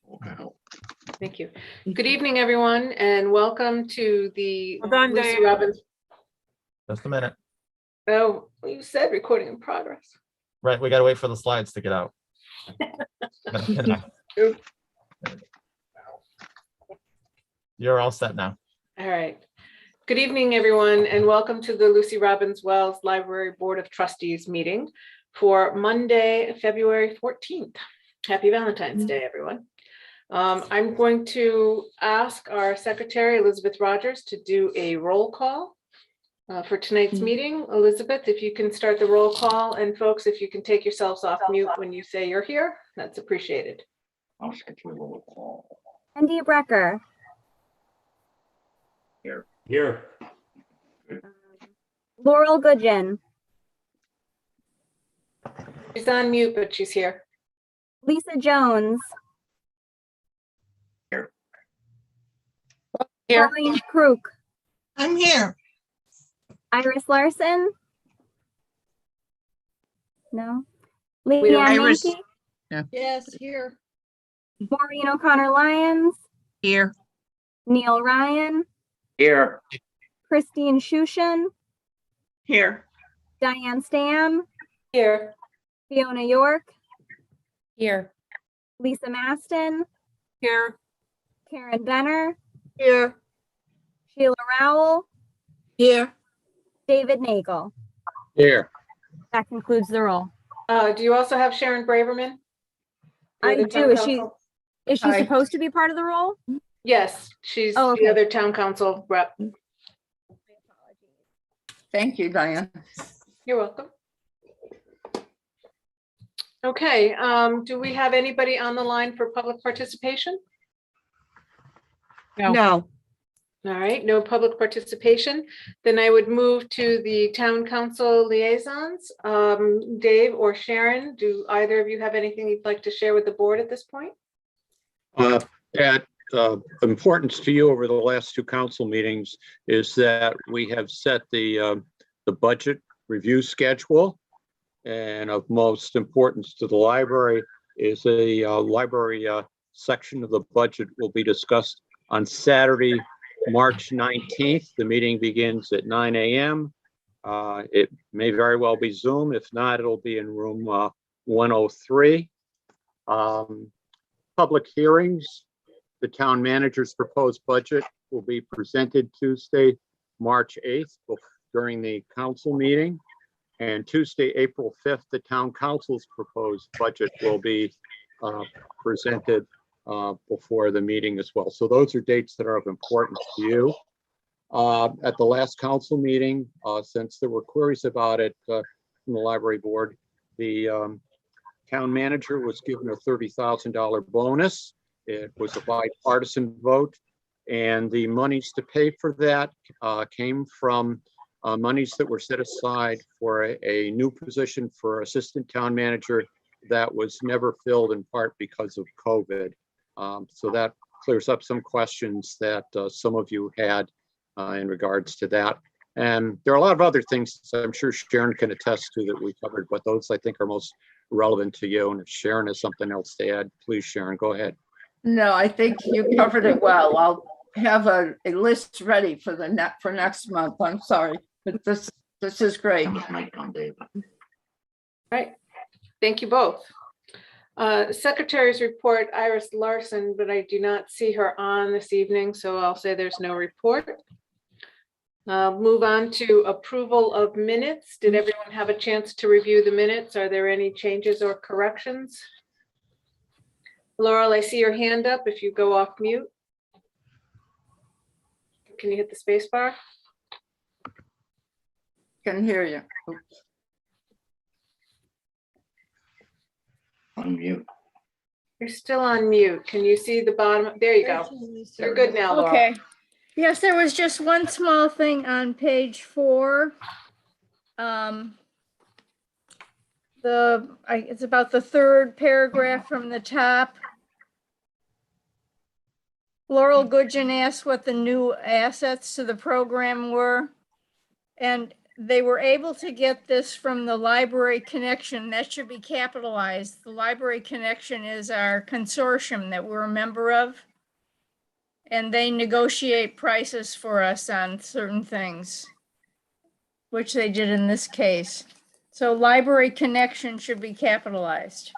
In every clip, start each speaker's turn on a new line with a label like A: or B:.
A: Wow.
B: Thank you. Good evening, everyone, and welcome to the
C: Hold on,
B: Lucy
C: Diane.
B: Robbins.
D: Just a minute.
B: Oh, you said recording in progress.
D: Right, we gotta wait for the slides to get out. Gotta pin them. You're all set now.
B: All right. Good evening, everyone, and welcome to the Lucy Robbins Wells Library Board of Trustees meeting for Monday, February 14th. Happy Valentine's Day, everyone. I'm going to ask our secretary, Elizabeth Rogers, to do a roll call for tonight's meeting. Elizabeth, if you can start the roll call, and folks, if you can take yourselves off mute when you say you're here, that's appreciated.
A: I'll schedule a roll call.
E: Andy Brecker.
C: Here.
E: Laurel Goodgen.
B: She's on mute, but she's here.
E: Lisa Jones.
A: Here.
E: Colleen Crook.
F: I'm here.
E: Iris Larson. No.
B: don't-
E: Leanne
F: Iris.
E: Mankey.
F: Yes, here.
E: Maureen O'Connor Lyons.
F: Here.
E: Neil Ryan.
A: Here.
E: Christine Shushin.
F: Here.
E: Diane Stam.
B: Here.
E: Fiona York.
F: Here.
E: Lisa Maston.
F: Here.
E: Karen Benner.
F: Here.
E: Sheila Rowell.
F: Here.
E: David Nagel.
A: Here.
E: That concludes the roll.
B: Do you also have Sharon Braverman? The
E: I
B: other
E: do.
B: town
E: Is she
B: council?
E: supposed to be part of the roll?
B: Yes, she's
E: Oh,
B: the
E: okay.
B: other town council rep.
F: Thank you, Diane.
B: You're welcome. Okay, do we have anybody on the line for public participation?
F: No.
B: All right, no public participation. Then I would move to the town council liaisons. Dave or Sharon, do either of you have anything you'd like to share with the board at this point?
G: At importance to you over the last two council meetings is that we have set the budget review schedule. And of most importance to the library is a library section of the budget will be discussed on Saturday, March 19th. The meeting begins at 9 a.m. It may very well be Zoom. If not, it'll be in room 103. Public hearings. The town manager's proposed budget will be presented Tuesday, March 8th during the council meeting. And Tuesday, April 5th, the town council's proposed budget will be presented before the meeting as well. So those are dates that are of importance to you. At the last council meeting, since there were queries about it from the library board, the town manager was given a $30,000 bonus. It was a bipartisan vote, and the monies to pay for that came from monies that were set aside for a new position for assistant town manager that was never filled in part because of COVID. So that clears up some questions that some of you had in regards to that. And there are a lot of other things I'm sure Sharon can attest to that we covered, but those I think are most relevant to you. And if Sharon has something else to add, please, Sharon, go ahead.
H: No, I think you covered it well. I'll have a list ready for for next month. I'm sorry, but this is great.
B: Right, thank you both. Secretary's report, Iris Larson, but I do not see her on this evening, so I'll say there's no report. Move on to approval of minutes. Did everyone have a chance to review the minutes? Are there any changes or corrections? Laurel, I see your hand up. If you go off mute. Can you hit the space bar?
H: Can hear you. Oops.
A: Unmute.
B: You're still on mute. Can you see the bottom? There you go. You're good now, Laurel.
I: Okay. Yes, there was just one small thing on page 4. It's about the third paragraph from the top. Laurel Goodgen asked what the new assets to the program were. And they were able to get this from the Library Connection. That should be capitalized. The Library Connection is our consortium that we're a member of. And they negotiate prices for us on certain things, which they did in this case. So Library Connection should be capitalized.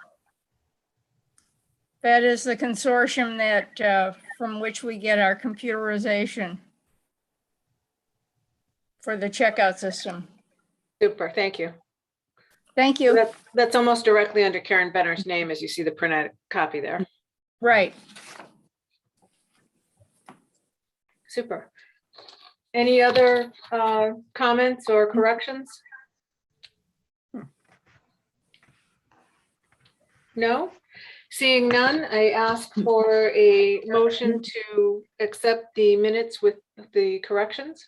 I: That is the consortium that, from which we get our computerization for the checkout system.
B: Super, thank you.
I: Thank you.
B: That's almost directly under Karen Benner's name as you see the printed copy there.
I: Right.
B: Super. Any other comments or corrections? No? Seeing none, I ask for a motion to accept the minutes with the corrections.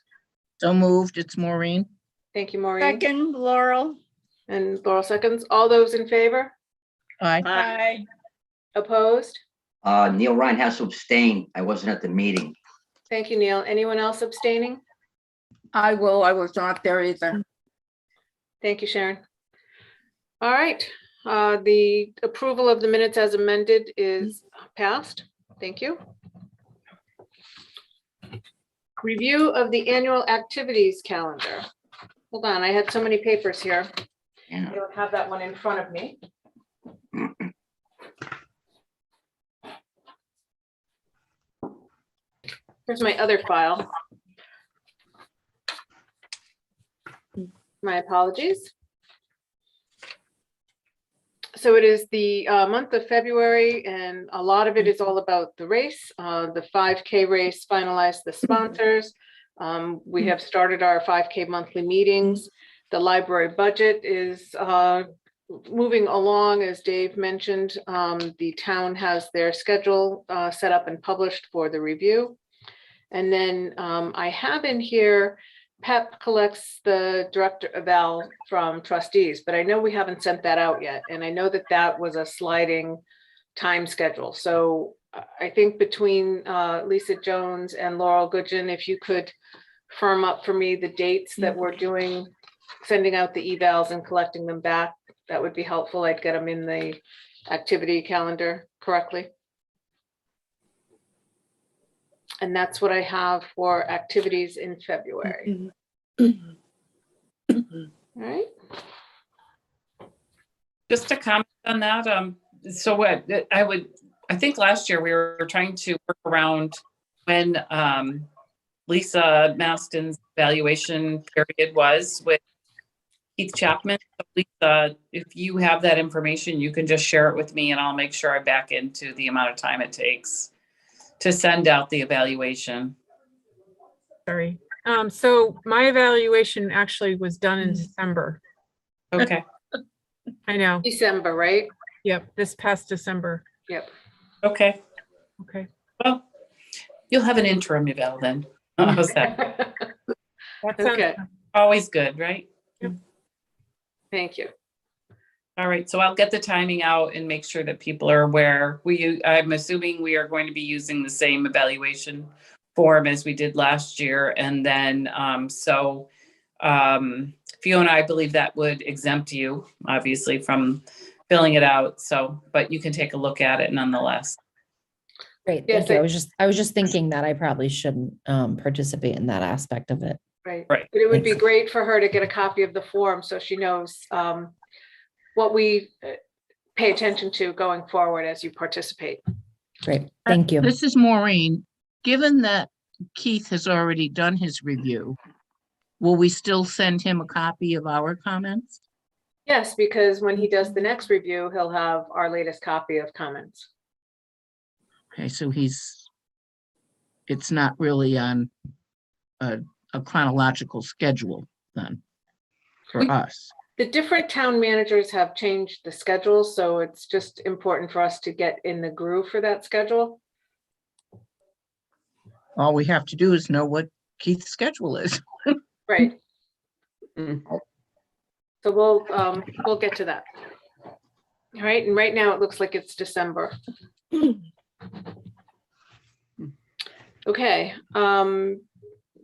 F: So moved. It's Maureen.
B: Thank you, Maureen.
I: Second, Laurel.
B: And Laurel seconds. All those in favor?
F: Aye.
I: Aye.
B: Opposed?
A: Neil Ryan has to abstain. I wasn't at the meeting.
B: Thank you, Neil. Anyone else abstaining?
H: I will. I was not there either.
B: Thank you, Sharon. All right, the approval of the minutes as amended is passed. Thank you. Review of the annual activities calendar. Hold on, I had so many papers here. I
A: Yeah.
B: don't have that one in front of me. Here's my other file. My apologies. So it is the month of February, and a lot of it is all about the race. The 5K race finalized the sponsors. We have started our 5K monthly meetings. The library budget is moving along, as Dave mentioned. The town has their schedule set up and published for the review. And then I have in here, PEP collects the director eval from trustees, but I know we haven't sent that out yet. And I know that that was a sliding time schedule. So I think between Lisa Jones and Laurel Goodgen, if you could firm up for me the dates that we're doing, sending out the evals and collecting them back, that would be helpful. I'd get them in the activity calendar correctly. And that's what I have for activities in February. All right.
C: Just a comment on that. So what I think last year we were trying to work around when Lisa Maston's evaluation period was with Keith Chapman. So Lisa, if you have that information, you can just share it with me and I'll make sure I back into the amount of time it takes to send out the evaluation.
J: Sorry. So my evaluation actually was done in December.
C: Okay.
J: I know.
B: December, right?
J: Yep. This past December.
B: Yep.
C: Okay.
J: Okay.
C: Well, you'll have an interim eval then. How's that?
J: That sounds
B: Okay.
C: Always good, right?
B: Thank you.
C: All right, so I'll get the timing out and make sure that people are aware. I'm assuming we are going to be using the same evaluation form as we did last year. And then, Fiona, I believe that would exempt you, obviously, from filling it out. So, but you can take a look at it nonetheless.
K: Great,
B: Yes,
K: thank you. I was just thinking that I probably shouldn't participate in that aspect of it.
B: Right.
C: Right.
B: But it would be
K: Thanks.
B: great for her to get a copy of the form so she knows what we pay attention to going forward as you participate.
K: Great, thank you.
F: This is Maureen. Given that Keith has already done his review, will we still send him a copy of our comments?
B: Yes, because when he does the next review, he'll have our latest copy of comments.
F: Okay, so it's not really on a chronological schedule then for us.
B: The different town managers have changed the schedule, so it's just important for us to get in the groove for that schedule.
F: All we have to do is know what Keith's schedule is.
B: Right. So we'll get to that. All right, and right now it looks like it's December. Okay,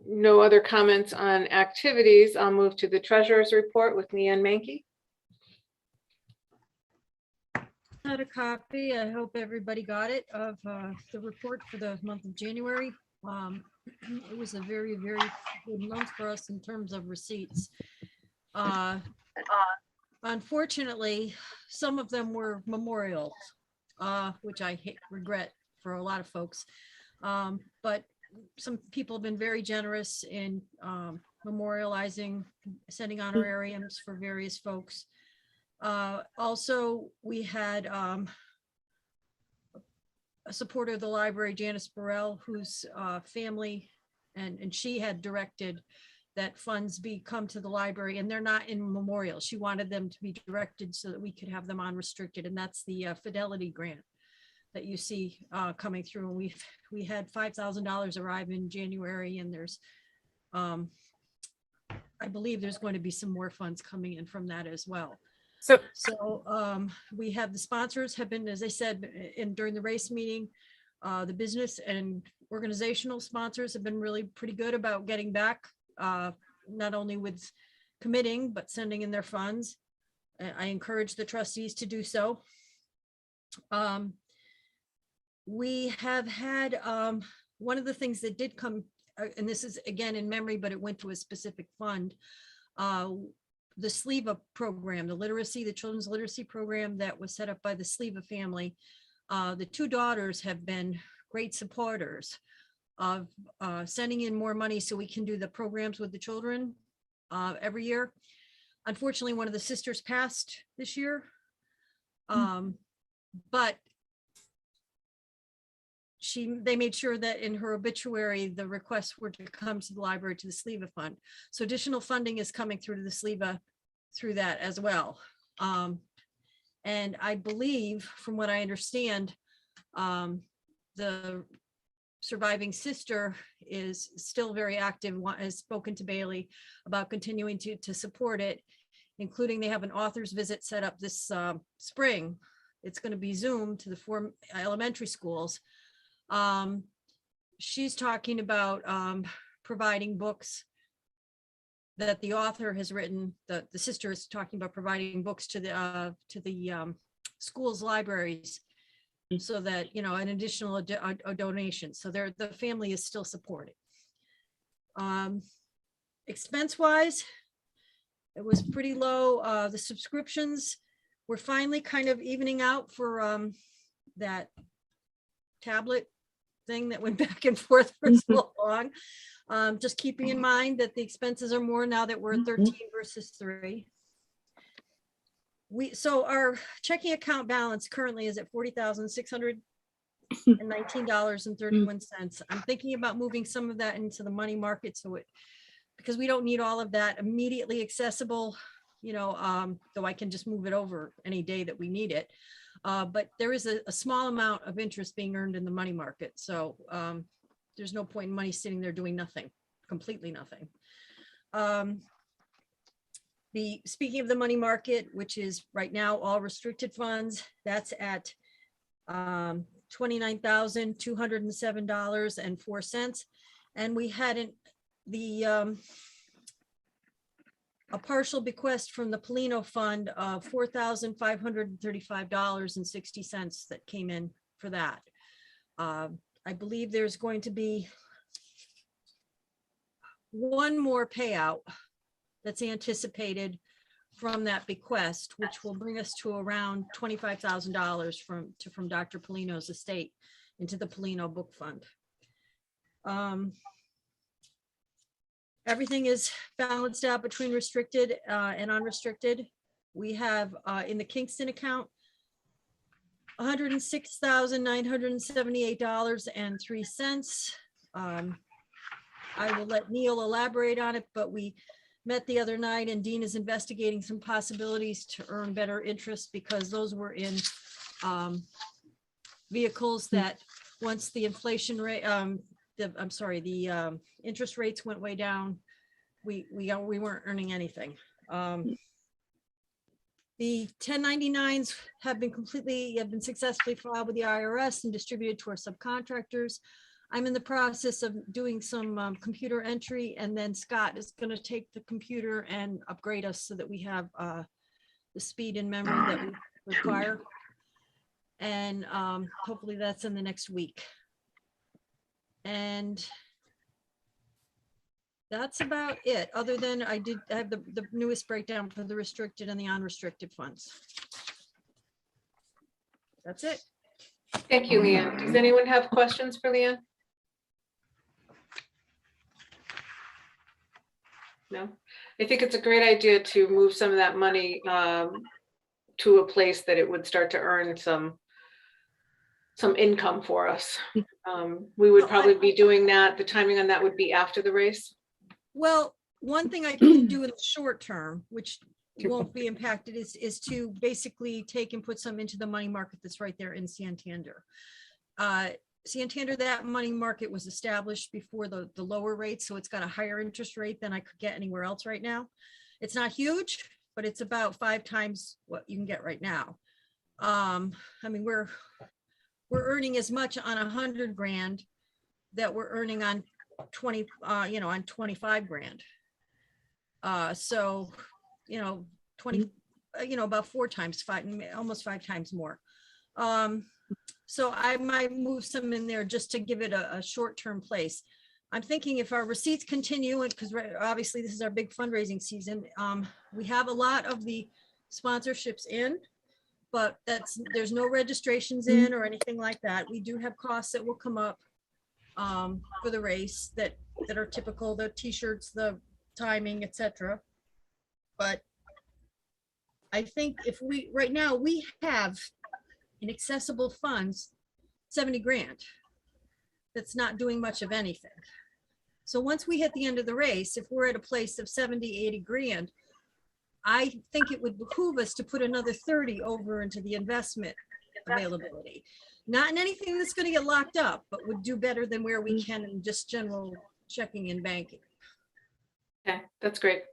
B: no other comments on activities, I'll move to the treasurer's report with Leanne Mankey.
L: Had a copy, I hope everybody got it, of the report for the month of January. It was a very, very good month for us in terms of receipts. Unfortunately, some of them were memorials, which I regret for a lot of folks. But some people have been very generous in memorializing, sending honorariums for various folks. Also, we had a supporter of the library, Janice Burrell, whose family and she had directed that funds come to the library, and they're not in memorial. She wanted them to be directed so that we could have them unrestricted, and that's the Fidelity grant that you see coming through. And we had $5,000 arrive in January, and there's I believe there's going to be some more funds coming in from that as well. So we have the sponsors have been, as I said, during the race meeting, the business and organizational sponsors have been really pretty good about getting back, not only with committing, but sending in their funds. I encourage the trustees to do so. We have had one of the things that did come, and this is again in memory, but it went to a specific fund. The SLEVA program, the children's literacy program that was set up by the SLEVA family. The two daughters have been great supporters of sending in more money so we can do the programs with the children every year. Unfortunately, one of the sisters passed this year, but they made sure that in her obituary, the requests were to come to the library, to the SLEVA fund. So additional funding is coming through to the SLEVA through that as well. And I believe, from what I understand, the surviving sister is still very active, has spoken to Bailey about continuing to support it, including they have an author's visit set up this spring. It's going to be Zoom to the 4 elementary schools. She's talking about providing books that the author has written. The sister is talking about providing books to the schools' libraries, so that, you know, an additional a donation. So the family is still supporting. Expense-wise, it was pretty low. The subscriptions were finally kind of evening out for that tablet thing that went back and forth for so long. Just keeping in mind that the expenses are more now that we're at 13 versus 3. So our checking account balance currently is at $40,619.31. I'm thinking about moving some of that into the money market, because we don't need all of that immediately accessible, you know, though I can just move it over any day that we need it. But there is a small amount of interest being earned in the money market. So there's no point in money sitting there doing nothing, completely nothing. Speaking of the money market, which is right now all restricted funds, that's at $29,207.04. And we hadn't a partial bequest from the Polino Fund of $4,535.60 that came in for that. I believe there's going to be one more payout that's anticipated from that bequest, which will bring us to around $25,000 from Dr. Polino's estate into the Polino Book Fund. Everything is balanced out between restricted and unrestricted. We have in the Kingston account $106,978.03. I will let Neil elaborate on it, but we met the other night and Dean is investigating some possibilities to earn better interest, because those were in vehicles that once the inflation rate, the interest rates went way down, we weren't earning anything. The 1099s have been successfully filed with the IRS and distributed to our subcontractors. I'm in the process of doing some computer entry, and then Scott is going to take the computer and upgrade us so that we have the speed and memory that we require. And hopefully that's in the next week. And that's about it, other than I have the newest breakdown for the restricted and the unrestricted funds. That's it.
B: Thank you, Leanne. Does anyone have questions for Leanne? No, I think it's a great idea to move some of that money to a place that it would start to earn some income for us. We would probably be doing that. The timing on that would be after the race.
L: Well, one thing I can do in the short term, which won't be impacted, is to basically take and put some into the money market that's right there in Santander. Santander, that money market was established before the lower rate, so it's got a higher interest rate than I could get anywhere else right now. It's not huge, but it's about 5 times what you can get right now. I mean, we're earning as much on 100 grand that we're earning on 20, on 25 grand. So, 20, about 4 times 5, almost 5 times more. So I might move some in there just to give it a short-term place. I'm thinking if our receipts continue, and because obviously this is our big fundraising season, we have a lot of the sponsorships in, but there's no registrations in or anything like that. We do have costs that will come up for the race that are typical, the t-shirts, the timing, etc. But I think if right now we have in accessible funds 70 grand. That's not doing much of anything. So once we hit the end of the race, if we're at a place of 70, 80 grand, I think it would behoove us to put another 30 over into the investment availability. Not in anything that's going to get locked up, but would do better than where we can in just general checking and banking.
B: Okay, that's great.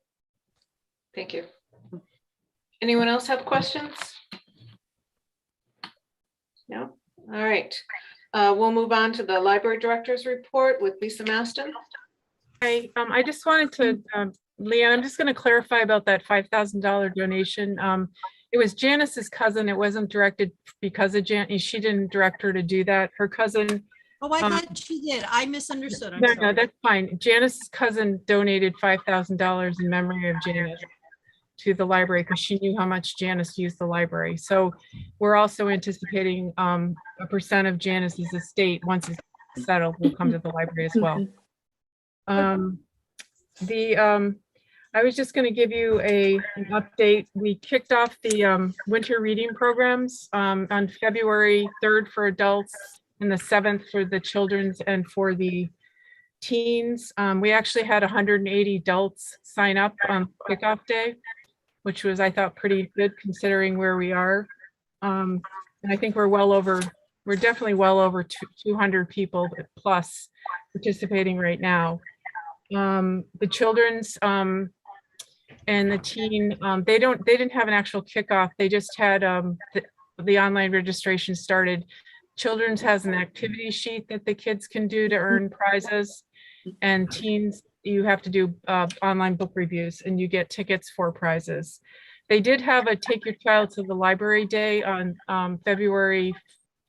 B: Thank you. Anyone else have questions? No? All right. We'll move on to the library director's report with Lisa Maston.
J: Hi, I just wanted to, Leanne, I'm just going to clarify about that $5,000 donation. It was Janice's cousin. It wasn't directed because of Janice. She didn't direct her to do that. Her cousin.
L: Oh, I thought she did. I misunderstood. I'm
J: No,
L: sorry.
J: no, that's fine. Janice's cousin donated $5,000 in memory of Janice to the library because she knew how much Janice used the library. So we're also anticipating a percent of Janice's estate, once it's settled, will come to the library as well. I was just going to give you an update. We kicked off the winter reading programs on February 3rd for adults and the 7th for the children's and for the teens. We actually had 180 adults sign up on kickoff day, which was, I thought, pretty good considering where we are. And I think we're definitely well over 200 people plus participating right now. The children's and the teen, they didn't have an actual kickoff. They just had the online registration started. Children's has an activity sheet that the kids can do to earn prizes, and teens, you have to do online book reviews and you get tickets for prizes. They did have a Take Your Child to the Library Day on February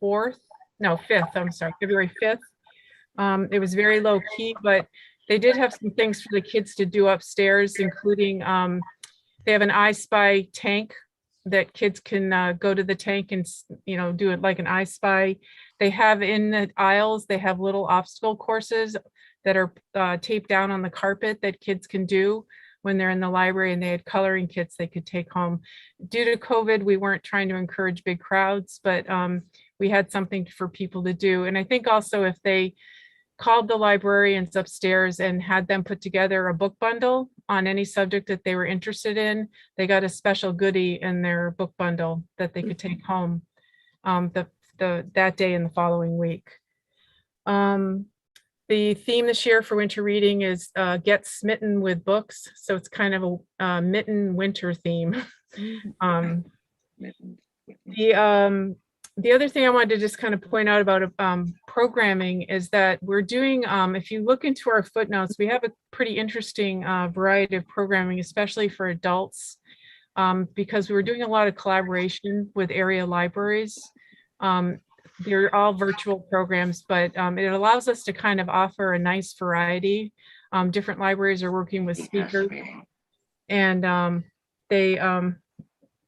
J: 5th, I'm sorry, February 5th. It was very low key, but they did have some things for the kids to do upstairs, including they have an I Spy tank that kids can go to the tank and, do it like an I Spy. They have in the aisles, they have little obstacle courses that are taped down on the carpet that kids can do when they're in the library, and they had coloring kits they could take home. Due to COVID, we weren't trying to encourage big crowds, but we had something for people to do. And I think also if they called the librarians upstairs and had them put together a book bundle on any subject that they were interested in, they got a special goodie in their book bundle that they could take home that day and the following week. The theme this year for winter reading is Get Smitten with Books. So it's kind of a mitten winter theme. The other thing I wanted to just kind of point out about programming is that we're doing, if you look into our footnotes, we have a pretty interesting variety of programming, especially for adults, because we were doing a lot of collaboration with area libraries. They're all virtual programs, but it allows us to kind of offer a nice variety. Different libraries are working with speakers, and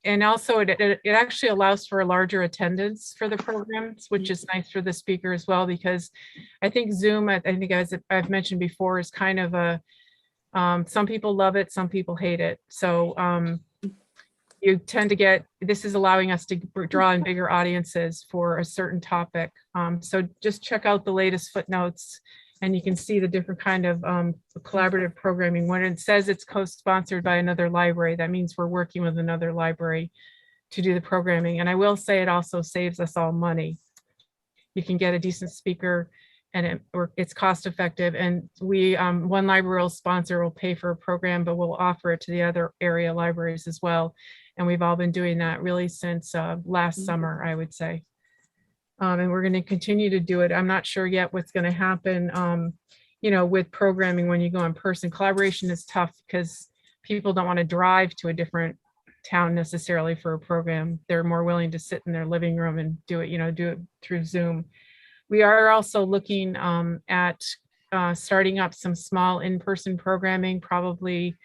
J: and also it actually allows for a larger attendance for the programs, which is nice for the speaker as well, because I think Zoom, I think as I've mentioned before, is kind of a, some people love it, some people hate it. So you tend to get, this is allowing us to draw in bigger audiences for a certain topic. So just check out the latest footnotes and you can see the different kind of collaborative programming. When it says it's co-sponsored by another library, that means we're working with another library to do the programming. And I will say it also saves us all money. You can get a decent speaker and it's cost effective. And we, one library will sponsor, will pay for a program, but we'll offer it to the other area libraries as well. And we've all been doing that really since last summer, I would say. And we're going to continue to do it. I'm not sure yet what's going to happen, you know, with programming when you go in person. Collaboration is tough because people don't want to drive to a different town necessarily for a program. They're more willing to sit in their living room and do it, you know, do it through Zoom. We are also looking at starting up some small in-person programming, probably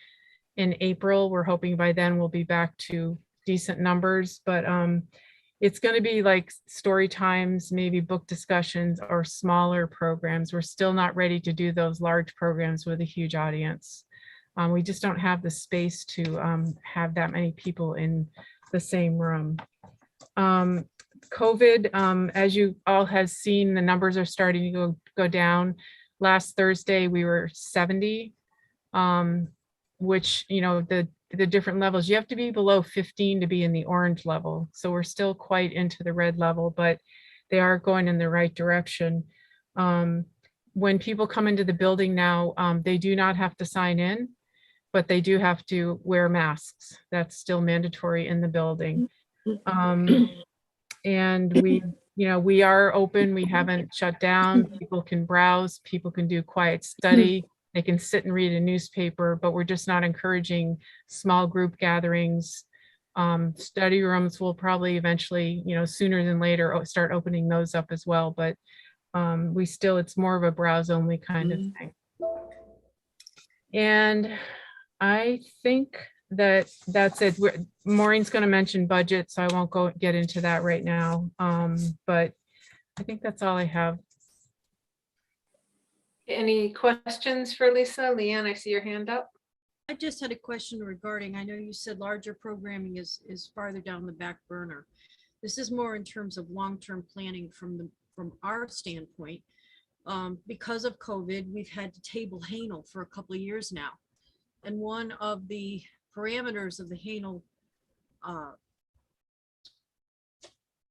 J: in April. We're hoping by then we'll be back to decent numbers, but it's going to be like story times, maybe book discussions or smaller programs. We're still not ready to do those large programs with a huge audience. We just don't have the space to have that many people in the same room. COVID, as you all have seen, the numbers are starting to go down. Last Thursday, we were 70, which, you know, the different levels, you have to be below 15 to be in the orange level. So we're still quite into the red level, but they are going in the right direction. When people come into the building now, they do not have to sign in, but they do have to wear masks. That's still mandatory in the building. And we, you know, we are open, we haven't shut down. People can browse, people can do quiet study. They can sit and read a newspaper, but we're just not encouraging small group gatherings. Study rooms will probably eventually, you know, sooner than later start opening those up as well. But we still, it's more of a browse only kind of thing. And I think that that's it. Maureen's going to mention budget, so I won't get into that right now. But I think that's all I have.
B: Any questions for Lisa? Leanne, I see your hand up.
L: I just had a question regarding, I know you said larger programming is farther down the back burner. This is more in terms of long-term planning from our standpoint. Because of COVID, we've had to table Hanel for a couple of years now. And one of the parameters of the Hanel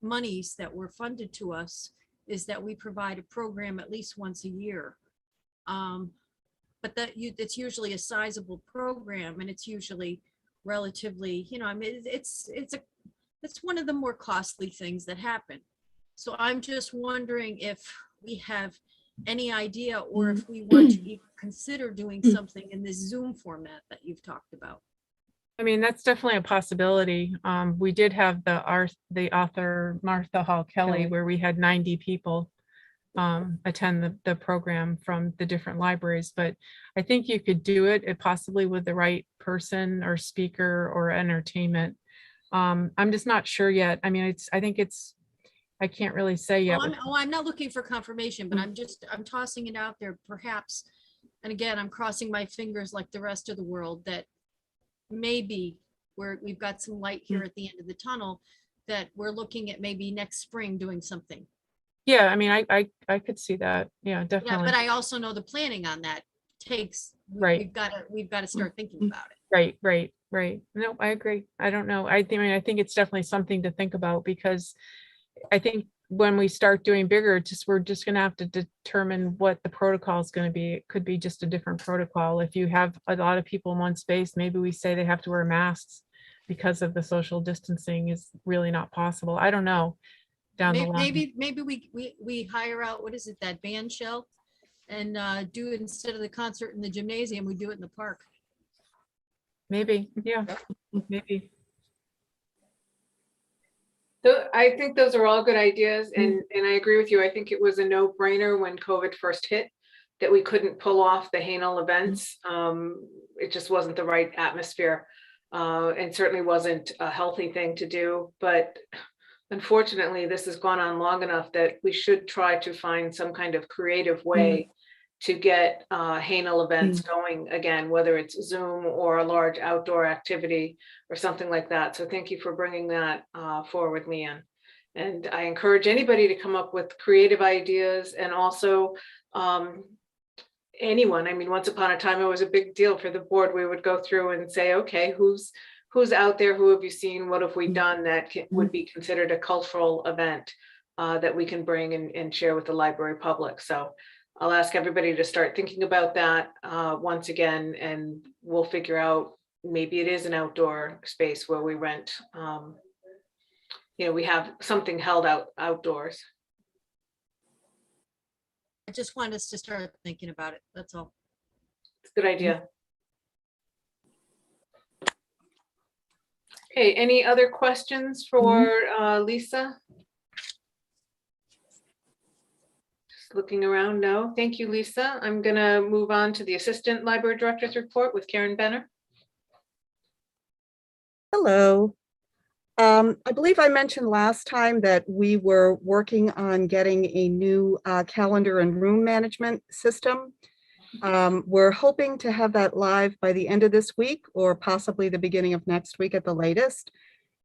L: monies that were funded to us is that we provide a program at least once a year. But it's usually a sizable program, and it's usually relatively, you know, I mean, it's one of the more costly things that happen. So I'm just wondering if we have any idea, or if we want to even consider doing something in this Zoom format that you've talked about.
J: I mean, that's definitely a possibility. We did have the author Martha Hall Kelly, where we had 90 people attend the program from the different libraries, but I think you could do it possibly with the right person or speaker or entertainment. I'm just not sure yet. I mean, I can't really say yet.
L: I'm not looking for confirmation, but I'm tossing it out there perhaps. And again, I'm crossing my fingers like the rest of the world that maybe we've got some light here at the end of the tunnel, that we're looking at maybe next spring doing something.
J: Yeah, I mean, I could see that. Yeah, definitely.
L: Yeah, but I also know the planning on that takes,
J: right.
L: We've got to start thinking about it.
J: Right. No, I agree. I don't know. I think it's definitely something to think about, because I think when we start doing bigger, we're just going to have to determine what the protocol is going to be. It could be just a different protocol. If you have a lot of people in one space, maybe we say they have to wear masks because of the social distancing is really not possible. I don't know. down the line.
L: Maybe we hire out, what is it, that band shell? And do it instead of the concert in the gymnasium, we do it in the park.
J: Maybe, yeah, maybe.
B: So I think those are all good ideas, and I agree with you. I think it was a no-brainer when COVID first hit that we couldn't pull off the Hanel events. It just wasn't the right atmosphere, and certainly wasn't a healthy thing to do. But unfortunately, this has gone on long enough that we should try to find some kind of creative way to get Hanel events going again, whether it's Zoom or a large outdoor activity or something like that. So thank you for bringing that forward, Leanne. And I encourage anybody to come up with creative ideas, and also anyone. I mean, once upon a time, it was a big deal for the board. We would go through and say, okay, who's out there? Who have you seen? What have we done that would be considered a cultural event that we can bring and share with the library public? So I'll ask everybody to start thinking about that once again, and we'll figure out, maybe it is an outdoor space where we rent, we have something held outdoors.
L: I just want us to start thinking about it. That's all.
B: It's a good idea. Okay, any other questions for Lisa? Just looking around, no. Thank you, Lisa. I'm gonna move on to the Assistant Library Director's report with Karen Benner.
M: Hello. I believe I mentioned last time that we were working on getting a new calendar and room management system. We're hoping to have that live by the end of this week, or possibly the beginning of next week at the latest.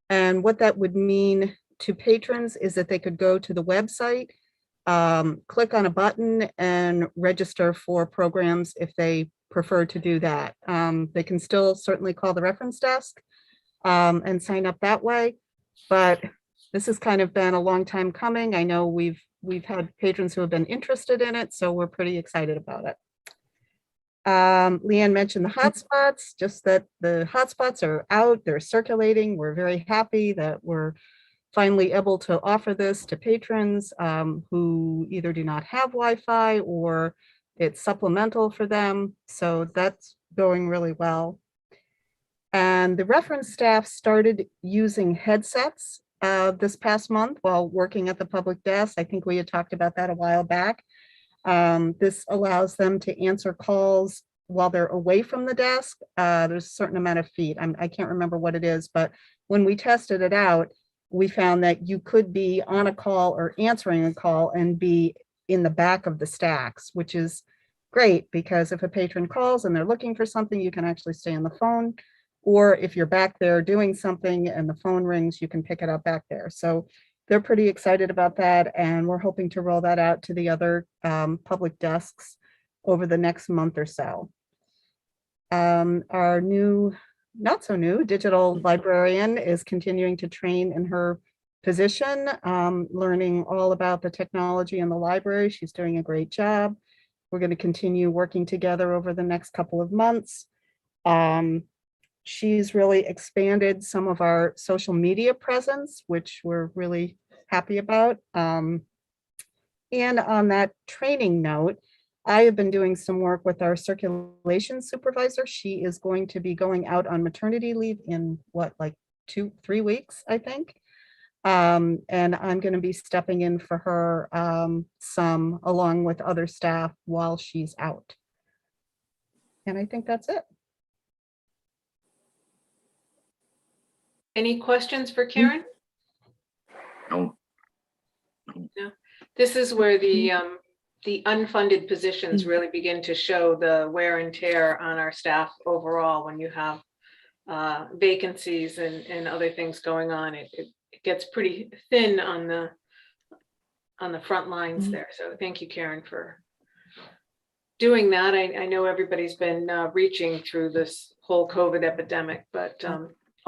M: And what that would mean to patrons is that they could go to the website, click on a button, and register for programs if they prefer to do that. They can still certainly call the reference desk and sign up that way. But this has kind of been a long time coming. I know we've had patrons who have been interested in it, so we're pretty excited about it. Leanne mentioned the hotspots, just that the hotspots are out, they're circulating. We're very happy that we're finally able to offer this to patrons who either do not have Wi-Fi or it's supplemental for them. So that's going really well. And the reference staff started using headsets this past month while working at the public desk. I think we had talked about that a while back. This allows them to answer calls while they're away from the desk. There's a certain amount of feet. I can't remember what it is, but when we tested it out, we found that you could be on a call or answering a call and be in the back of the stacks, which is great because if a patron calls and they're looking for something, you can actually stay on the phone. Or if you're back there doing something and the phone rings, you can pick it up back there. So they're pretty excited about that. And we're hoping to roll that out to the other public desks over the next month or so. Our new, not so new, digital librarian is continuing to train in her position, learning all about the technology in the library. She's doing a great job. We're going to continue working together over the next couple of months. She's really expanded some of our social media presence, which we're really happy about. And on that training note, I have been doing some work with our circulation supervisor. She is going to be going out on maternity leave in what, like 2-3 weeks, I think. And I'm going to be stepping in for her some along with other staff while she's out. And I think that's it.
B: Any questions for Karen?
A: No.
B: No. This is where the unfunded positions really begin to show the wear and tear on our staff overall. When you have vacancies and other things going on, it gets pretty thin on the front lines there. So thank you, Karen, for doing that. I know everybody's been reaching through this whole COVID epidemic, but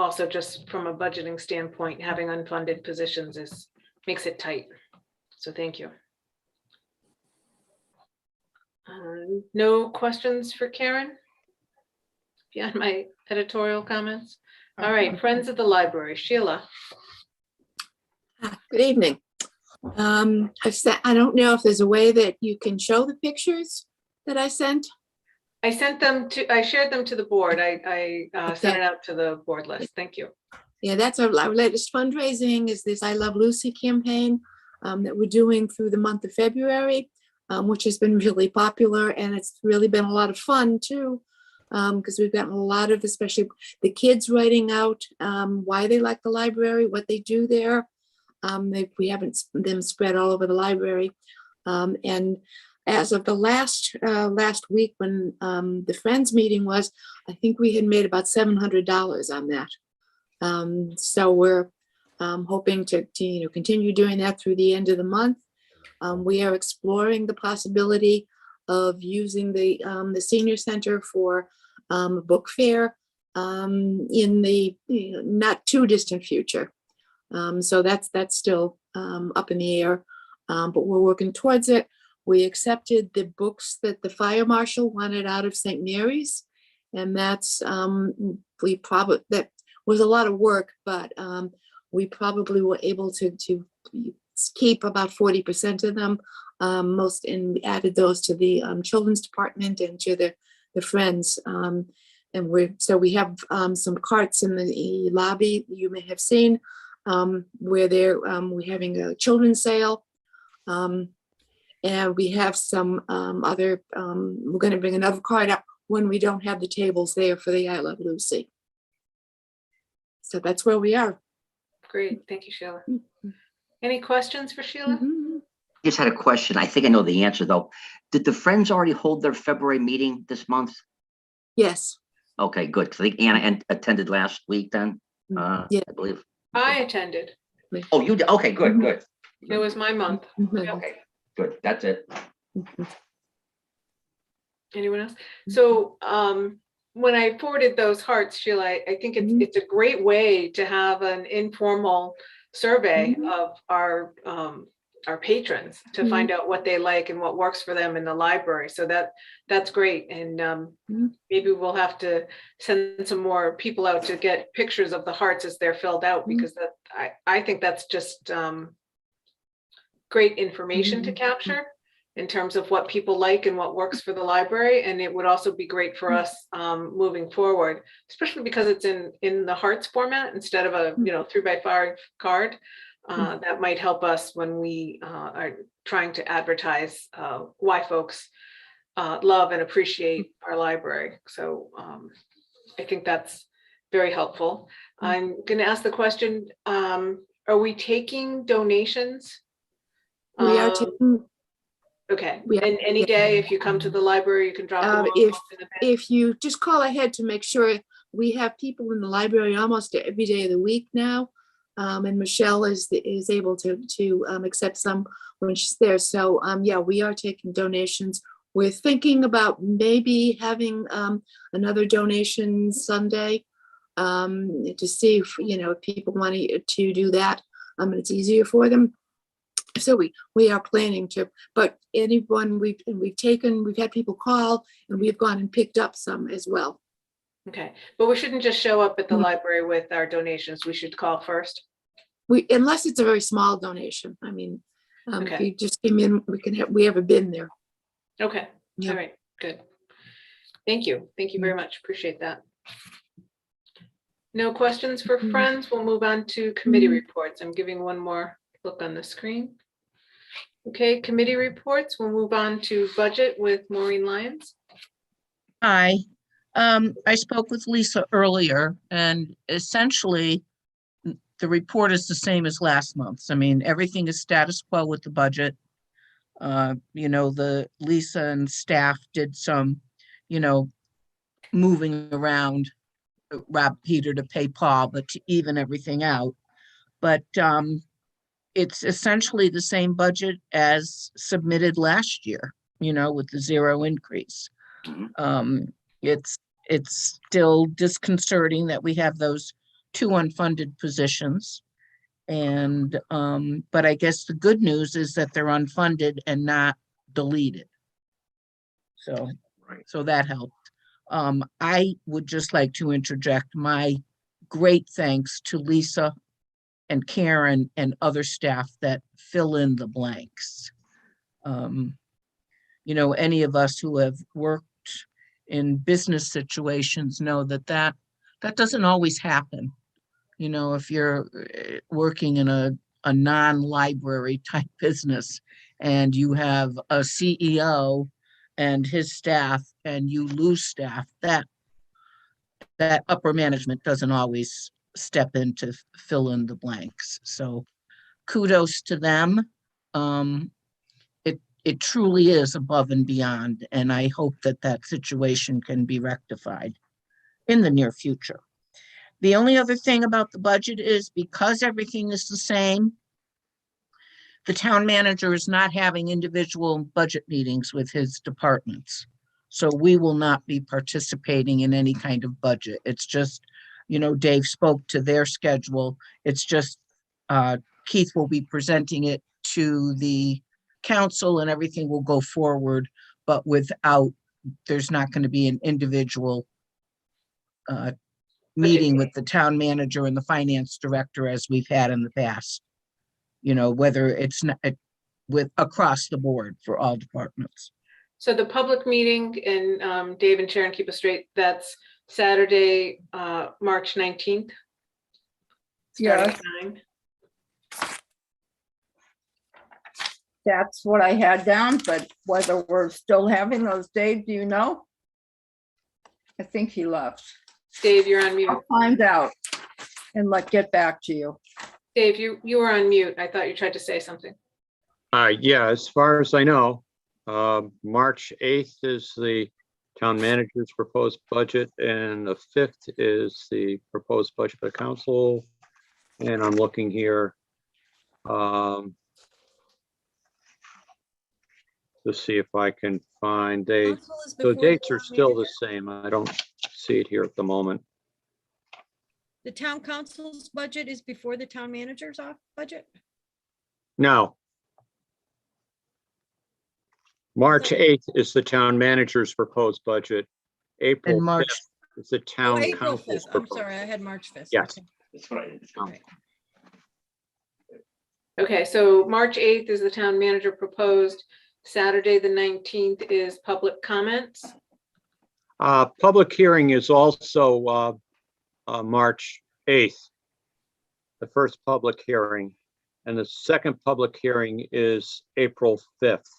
B: also just from a budgeting standpoint, having unfunded positions makes it tight. So thank you. No questions for Karen? Beyond my editorial comments? All right, Friends of the Library, Sheila.
N: Good evening. I've sent, I don't know if there's a way that you can show the pictures that I sent.
B: I sent them to, I shared them to the board. I sent
N: Okay.
B: it out to the board list. Thank you.
N: Yeah, that's our latest fundraising is this I Love Lucy campaign that we're doing through the month of February, which has been really popular, and it's really been a lot of fun too, because we've gotten a lot of, especially the kids writing out why they like the library, what they do there. We haven't them spread all over the library, and as of the last week when the Friends meeting was, I think we had made about $700 on that. So we're hoping to continue doing that through the end of the month. We are exploring the possibility of using the senior center for a book fair in the not too distant future. So that's still up in the air, but we're working towards it. We accepted the books that the fire marshal wanted out of St. Mary's, and that's that was a lot of work, but we probably were able to keep about 40% of them, and we added those to the children's department and to the Friends. And we have some carts in the lobby you may have seen where we're having a children's sale. And we have some other, we're going to bring another cart up when we don't have the tables there for the I Love Lucy. So that's where we are.
B: Great. Thank you, Sheila. Any questions for Sheila?
A: Just had a question. I think I know the answer though. Did the Friends already hold their February meeting this month?
N: Yes.
A: Okay, good. 'Cause I think Anna attended last week then,
N: Yeah.
A: I believe.
B: I attended.
A: Oh, you did? Okay, good, good.
B: It was my month.
A: Okay, good. That's it.
B: Anyone else? So when I forwarded those hearts, Sheila, I think it's a great way to have an informal survey of our patrons to find out what they like and what works for them in the library. So that's great. And maybe we'll have to send some more people out to get pictures of the hearts as they're filled out, because I think that's just great information to capture in terms of what people like and what works for the library. And it would also be great for us moving forward, especially because it's in the hearts format instead of a 3x5 card. That might help us when we are trying to advertise why folks love and appreciate our library. So I think that's very helpful. I'm going to ask the question, are we taking donations?
N: We are taking.
B: Okay,
N: We are-
B: and any day, if you come to the library, you can drop them off in the bag.
N: If you just call ahead to make sure, we have people in the library almost every day of the week now. And Michelle is able to accept some when she's there. So yeah, we are taking donations. We're thinking about maybe having another donation Sunday to see if people want to do that. It's easier for them. So we are planning to, but anyone we've had people call and we've gone and picked up some as well.
B: Okay, but we shouldn't just show up at the library with our donations. We should call first.
N: Unless it's a very small donation. I mean,
B: Okay.
N: if you just came in, we have a bin there.
B: Okay,
N: Yeah.
B: all right, good. Thank you. Thank you very much. Appreciate that. No questions for Friends. We'll move on to committee reports. I'm giving one more look on the screen. Okay, committee reports. We'll move on to budget with Maureen Lyons.
F: Hi, I spoke with Lisa earlier, and essentially the report is the same as last month's. I mean, everything is status quo with the budget. The Lisa and staff did some, moving around, Rob Peter to pay Paul, but to even everything out. But it's essentially the same budget as submitted last year, with the 0 increase. It's still disconcerting that we have those 2 unfunded positions. And but I guess the good news is that they're unfunded and not deleted. So that helped. I would just like to interject my great thanks to Lisa and Karen and other staff that fill in the blanks. You know, any of us who have worked in business situations know that that doesn't always happen. You know, if you're working in a non-library type business and you have a CEO and his staff and you lose staff, that upper management doesn't always step in to fill in the blanks. So kudos to them. It truly is above and beyond, and I hope that that situation can be rectified in the near future. The only other thing about the budget is because everything is the same, the town manager is not having individual budget meetings with his departments. So we will not be participating in any kind of budget. It's just, you know, Dave spoke to their schedule. It's just Keith will be presenting it to the council and everything will go forward, but there's not going to be an individual meeting with the town manager and the finance director as we've had in the past. You know, whether it's not with across the board for all departments.
B: So the public meeting, and Dave and Sharon keep us straight, that's Saturday, March 19th. starting at 9.
H: That's what I had down, but whether we're still having those days, do you know? I think he left.
B: Dave, you're on mute.
H: I'll find out and get back to you.
B: Dave, you were on mute. I thought you tried to say something.
G: Yeah, as far as I know, March 8th is the town manager's proposed budget, and the 5th is the proposed budget for the council. And I'm looking here to see if I can find dates.
L: Council is
G: The
L: before
G: dates
L: the
G: are
L: town
G: still the
L: manager?
G: same. I don't see it here at the moment.
L: The town council's budget is before the town manager's budget?
G: No. March 8th is the town manager's proposed budget. April
F: And March
G: 5th is the
L: Oh,
G: town
L: April
G: council's
L: 5th. I'm
G: proposed.
L: sorry, I had March 5th.
G: Yes.
L: Okay.
A: That's what I did.
L: All right.
B: Okay, so March 8th is the town manager proposed. Saturday, the 19th is public comments.
G: Public hearing is also March 8th, the first public hearing. And the second public hearing is April 5th.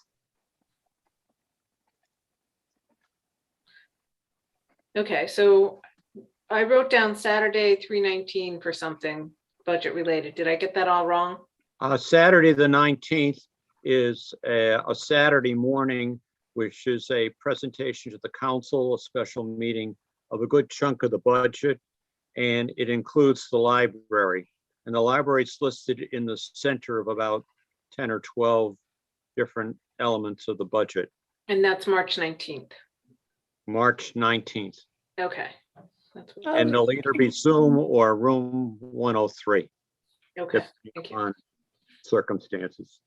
B: Okay, so I wrote down Saturday, 3/19 for something budget related. Did I get that all wrong?
G: Saturday, the 19th is a Saturday morning, which is a presentation to the council, a special meeting of a good chunk of the budget. And it includes the library. And the library is listed in the center of about 10 or 12 different elements of the budget.
B: And that's March 19th.
G: March 19th.
B: Okay. That's what-
G: And it'll either be Zoom or room 103.
B: Okay,
G: depending
B: thank you.
G: on circumstances.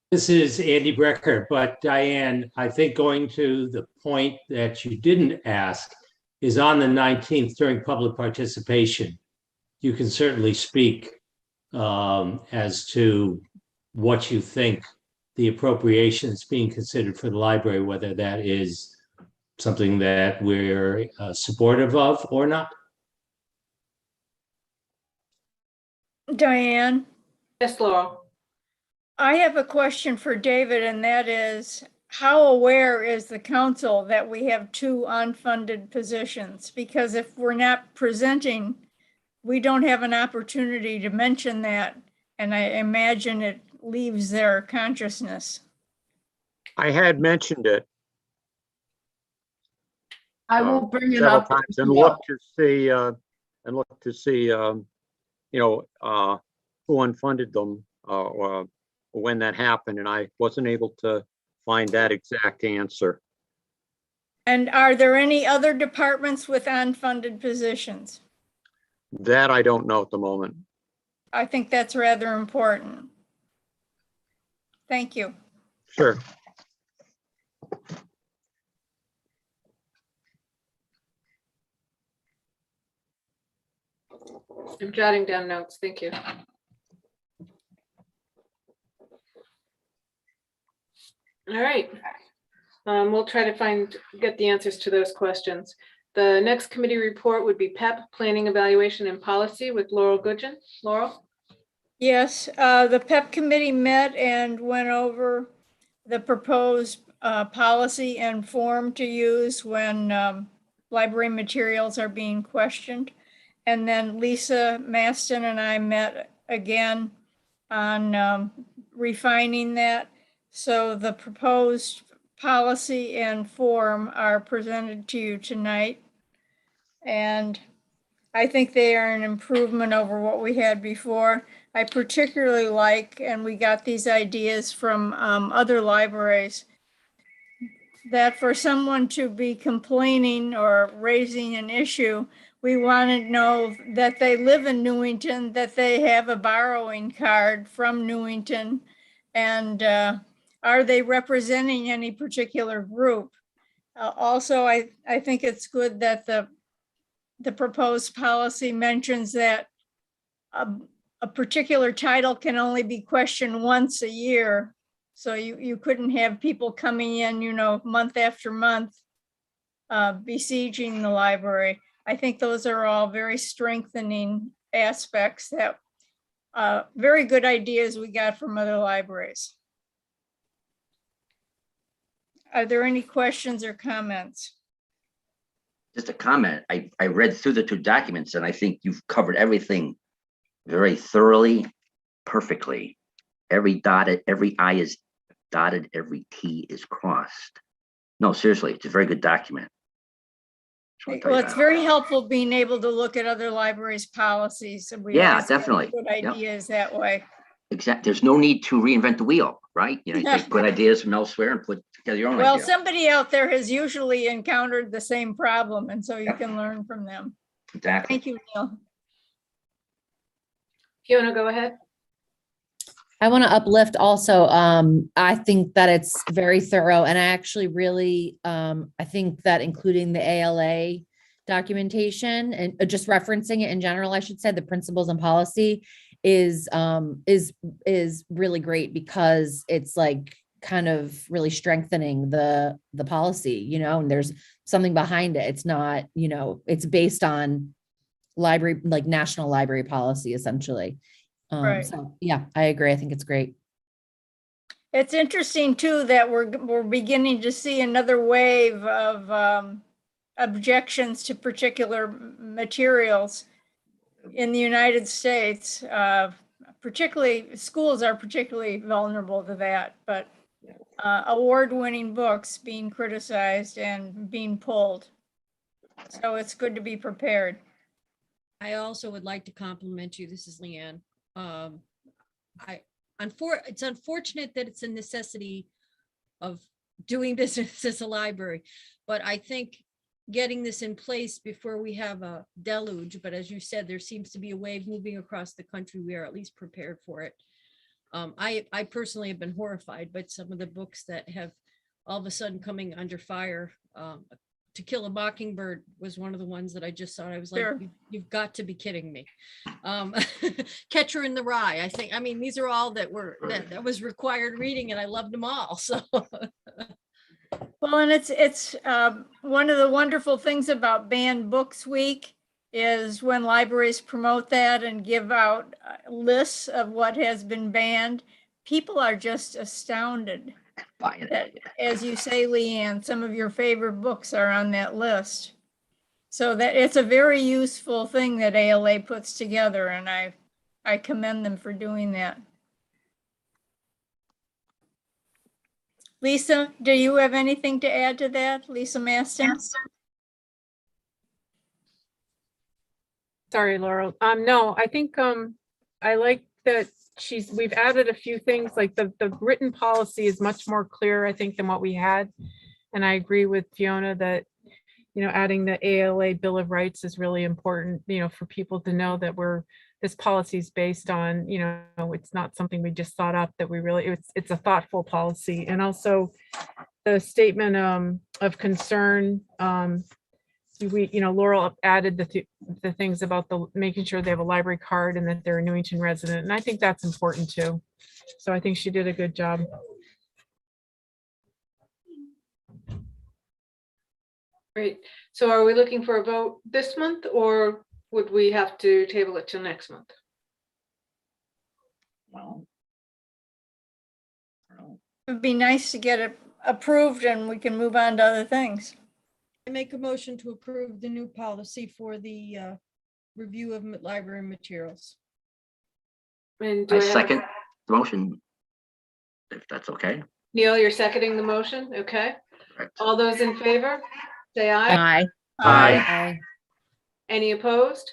O: This is Andy Brecker, but Diane, I think going to the point that you didn't ask is on the 19th during public participation. You can certainly speak as to what you think the appropriations being considered for the library, whether that is something that we're supportive of or not.
I: Diane,
B: Yes, Laurel.
I: I have a question for David, and that is, how aware is the council that we have 2 unfunded positions? Because if we're not presenting, we don't have an opportunity to mention that, and I imagine it leaves their consciousness.
G: I had mentioned it
H: I will bring it
G: several
H: up.
G: times and look to see, who unfunded them or when that happened, and I wasn't able to find that exact answer.
I: And are there any other departments with unfunded positions?
G: That I don't know at the moment.
I: I think that's rather important. Thank you.
G: Sure.
B: I'm jotting down notes. Thank you. All right. We'll try to get the answers to those questions. The next committee report would be PEP, Planning, Evaluation, and Policy with Laurel Goodgen. Laurel?
I: Yes, the PEP committee met and went over the proposed policy and form to use when library materials are being questioned. And then Lisa Maston and I met again on refining that. So the proposed policy and form are presented to you tonight. And I think they are an improvement over what we had before. I particularly like, and we got these ideas from other libraries, that for someone to be complaining or raising an issue, we want to know that they live in Newington, that they have a borrowing card from Newington, and are they representing any particular group? Also, I think it's good that the proposed policy mentions that a particular title can only be questioned once a year. So you couldn't have people coming in, month after month, besieging the library. I think those are all very strengthening aspects that very good ideas we got from other libraries. Are there any questions or comments?
A: Just a comment. I read through the two documents and I think you've covered everything very thoroughly, perfectly. Every I is dotted, every T is crossed. No, seriously, it's a very good document.
I: Well, it's very helpful being able to look at other libraries' policies. And we
A: Yeah,
I: always get
A: definitely.
I: good
A: Yep.
I: ideas that way.
A: Exactly. There's no need to reinvent the wheel, right? You take good ideas from elsewhere and put together your own
I: Well,
A: idea.
I: somebody out there has usually encountered the same problem, and so you can learn from them.
A: Exactly.
I: Thank you, Neil.
B: Fiona, go ahead.
K: I want to uplift also. I think that it's very thorough, and I actually really, I think that including the ALA documentation and just referencing it in general, I should say, the principles and policy is really great, because it's like kind of really strengthening the policy, and there's something behind it. It's not, it's based on library, like national library policy, essentially.
I: Right.
K: So yeah, I agree. I think it's great.
I: It's interesting too that we're beginning to see another wave of objections to particular materials in the United States. Particularly, schools are particularly vulnerable to that, but award-winning books being criticized and being pulled. So it's good to be prepared.
L: I also would like to compliment you. This is Leanne. It's unfortunate that it's a necessity of doing business as a library, but I think getting this in place before we have a deluge, but as you said, there seems to be a wave moving across the country. We are at least prepared for it. I personally have been horrified by some of the books that have all of a sudden coming under fire. To Kill a Mockingbird was one of the ones that I just saw. I was like,
I: Sure.
L: You've got to be kidding me. Catcher in the Rye. These are all that was required reading, and I loved them all. So.
I: Well, and it's one of the wonderful things about Banned Books Week is when libraries promote that and give out lists of what has been banned, people are just astounded. That, as you say, Leanne, some of your favorite books are on that list. So that it's a very useful thing that ALA puts together, and I commend them for doing that. Lisa, do you have anything to add to that? Lisa Maston?
J: Sorry, Laurel. No, I think I like that we've added a few things, like the written policy is much more clear, I think, than what we had. And I agree with Fiona that, adding the ALA Bill of Rights is really important, for people to know that this policy is based on, it's not something we just thought up, that it's a thoughtful policy. And also the statement of concern Laurel added the things about making sure they have a library card and that they're a Newington resident. And I think that's important too. So I think she did a good job.
B: Great. So are we looking for a vote this month, or would we have to table it till next month?
A: Well,
I: It'd be nice to get it approved and we can move on to other things.
L: I make a motion to approve the new policy for the review of library materials.
B: And do
A: I
B: I have a-
A: second the motion, if that's okay.
B: Neil, you're seconding the motion. Okay.
A: Correct.
B: All those in favor, say aye.
F: Aye.
A: Aye.
B: Any opposed?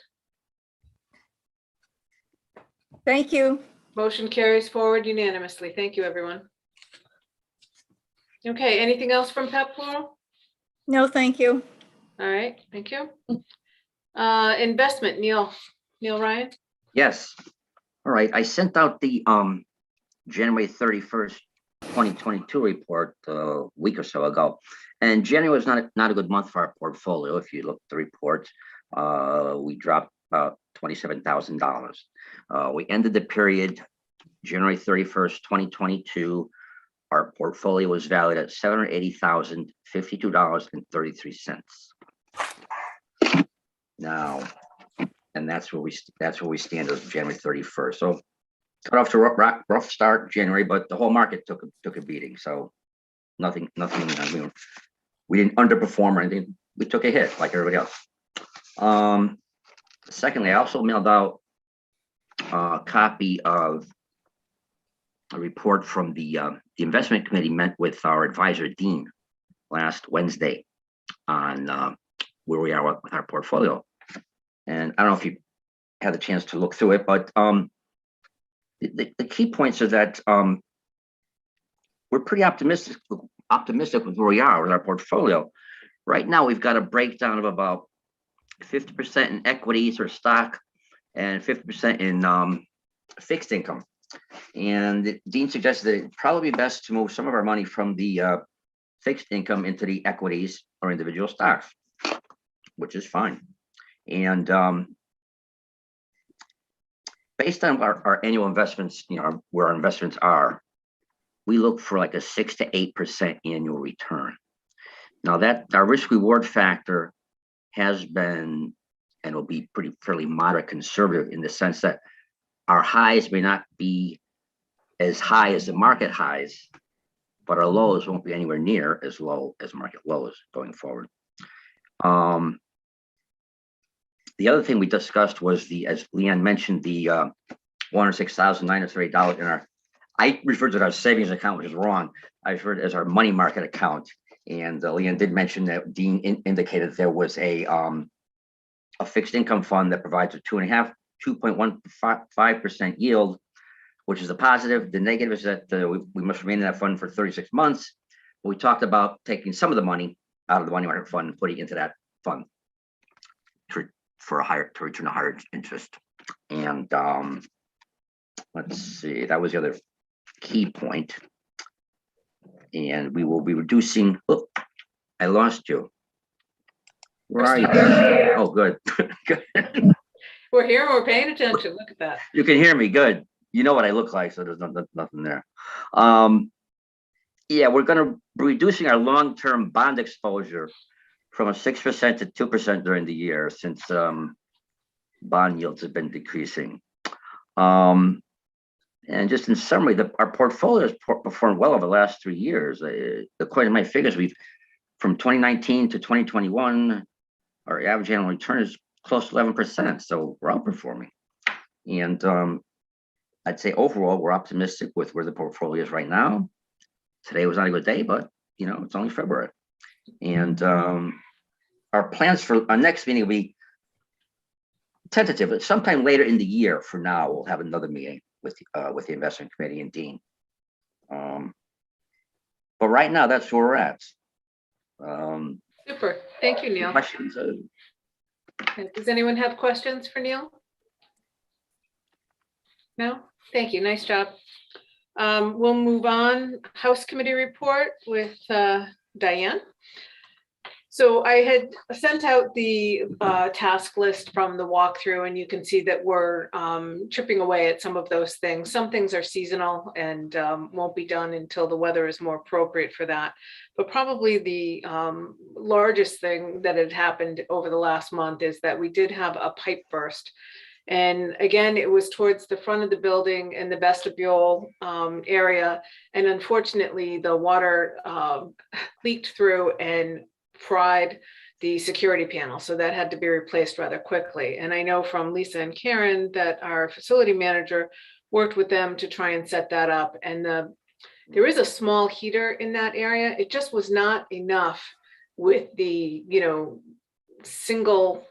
I: Thank you.
B: Motion carries forward unanimously. Thank you, everyone. Okay, anything else from PEP, Laurel?
I: No, thank you.
B: All right, thank you. Investment, Neil Ryan.
A: Yes. All right, I sent out the January 31st, 2022 report a week or so ago. And January was not a good month for our portfolio. If you look at the report, we dropped about $27,000. We ended the period January 31st, 2022. Our portfolio was valued at $780,052.33. Now, and that's where we stand as of January 31st. So got off to a rough start January, but the whole market took a beating. So nothing. We didn't underperform or anything. We took a hit like everybody else. Secondly, I also mailed out a copy of a report from the investment committee. Met with our advisor Dean last Wednesday on where we are with our portfolio. And I don't know if you had the chance to look through it, but the key points are that we're pretty optimistic with where we are with our portfolio. Right now, we've got a breakdown of about 50% in equities or stock and 50% in fixed income. And Dean suggested that it'd probably be best to move some of our money from the fixed income into the equities or individual stocks, which is fine. And based on our annual investments, where our investments are, we look for like a 6 to 8% annual return. Now that our risk reward factor has been and will be fairly moderate conservative in the sense that our highs may not be as high as the market highs, but our lows won't be anywhere near as low as market lows going forward. The other thing we discussed was as Leanne mentioned, the $106,930 in our, I referred to it as our savings account, which is wrong. I referred to it as our money market account. And Leanne did mention that Dean indicated there was a fixed income fund that provides a 2.15% yield, which is a positive. The negative is that we must remain in that fund for 36 months. But we talked about taking some of the money out of the money market fund and putting it into that fund to return a higher interest. And let's see, that was the other key point. And we will be reducing. Oh, I lost you. Where are you? Oh, good. Good.
B: We're here, we're paying attention. Look at that.
A: You can hear me. Good. You know what I look like, so there's nothing there. Yeah, we're going to be reducing our long-term bond exposure from a 6% to 2% during the year, since bond yields have been decreasing. And just in summary, our portfolio has performed well over the last 3 years. According to my figures, from 2019 to 2021, our average annual return is close to 11%. So we're outperforming. And I'd say overall, we're optimistic with where the portfolio is right now. Today was not a good day, but it's only February. And our plans for our next meeting will be tentative, but sometime later in the year. For now, we'll have another meeting with the investment committee and Dean. But right now, that's where we're at.
B: Super. Thank you, Neil.
A: Questions?
B: Okay, does anyone have questions for Neil? No? Thank you. Nice job. We'll move on. House committee report with Diane. So I had sent out the task list from the walkthrough, and you can see that we're chipping away at some of those things. Some things are seasonal and won't be done until the weather is more appropriate for that. But probably the largest thing that had happened over the last month is that we did have a pipe burst. And again, it was towards the front of the building and the vestibule area. And unfortunately, the water leaked through and fried the security panel. So that had to be replaced rather quickly. And I know from Lisa and Karen that our facility manager worked with them to try and set that up. And there is a small heater in that area. It just was not enough with the, single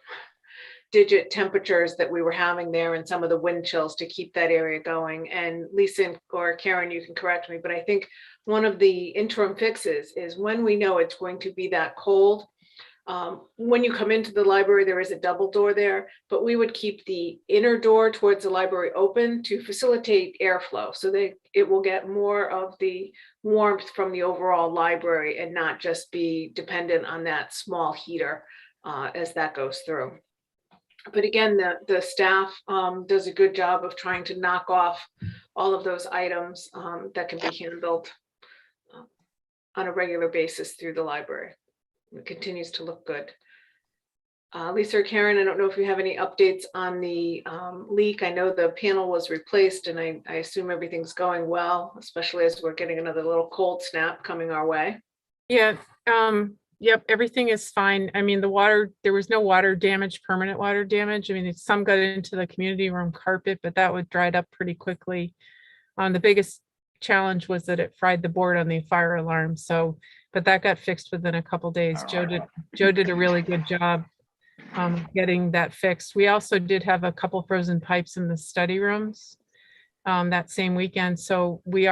B: digit temperatures that we were having there and some of the wind chills to keep that area going. And Lisa or Karen, you can correct me, but I think one of the interim fixes is when we know it's going to be that cold. When you come into the library, there is a double door there, but we would keep the inner door towards the library open to facilitate airflow so that it will get more of the warmth from the overall library and not just be dependent on that small heater as that goes through. But again, the staff does a good job of trying to knock off all of those items that can be handled on a regular basis through the library. It continues to look good. Lisa or Karen, I don't know if you have any updates on the leak. I know the panel was replaced and I assume everything's going well, especially as we're getting another little cold snap coming our way.
J: Yeah, yep, everything is fine. I mean, the water, there was no water damage, permanent water damage. I mean, some got into the community room carpet, but that would dried up pretty quickly. The biggest challenge was that it fried the board on the fire alarm. So, but that got fixed within a couple days. Joe did a really good job getting that fixed. We also did have a couple frozen pipes in the study rooms that same weekend. So we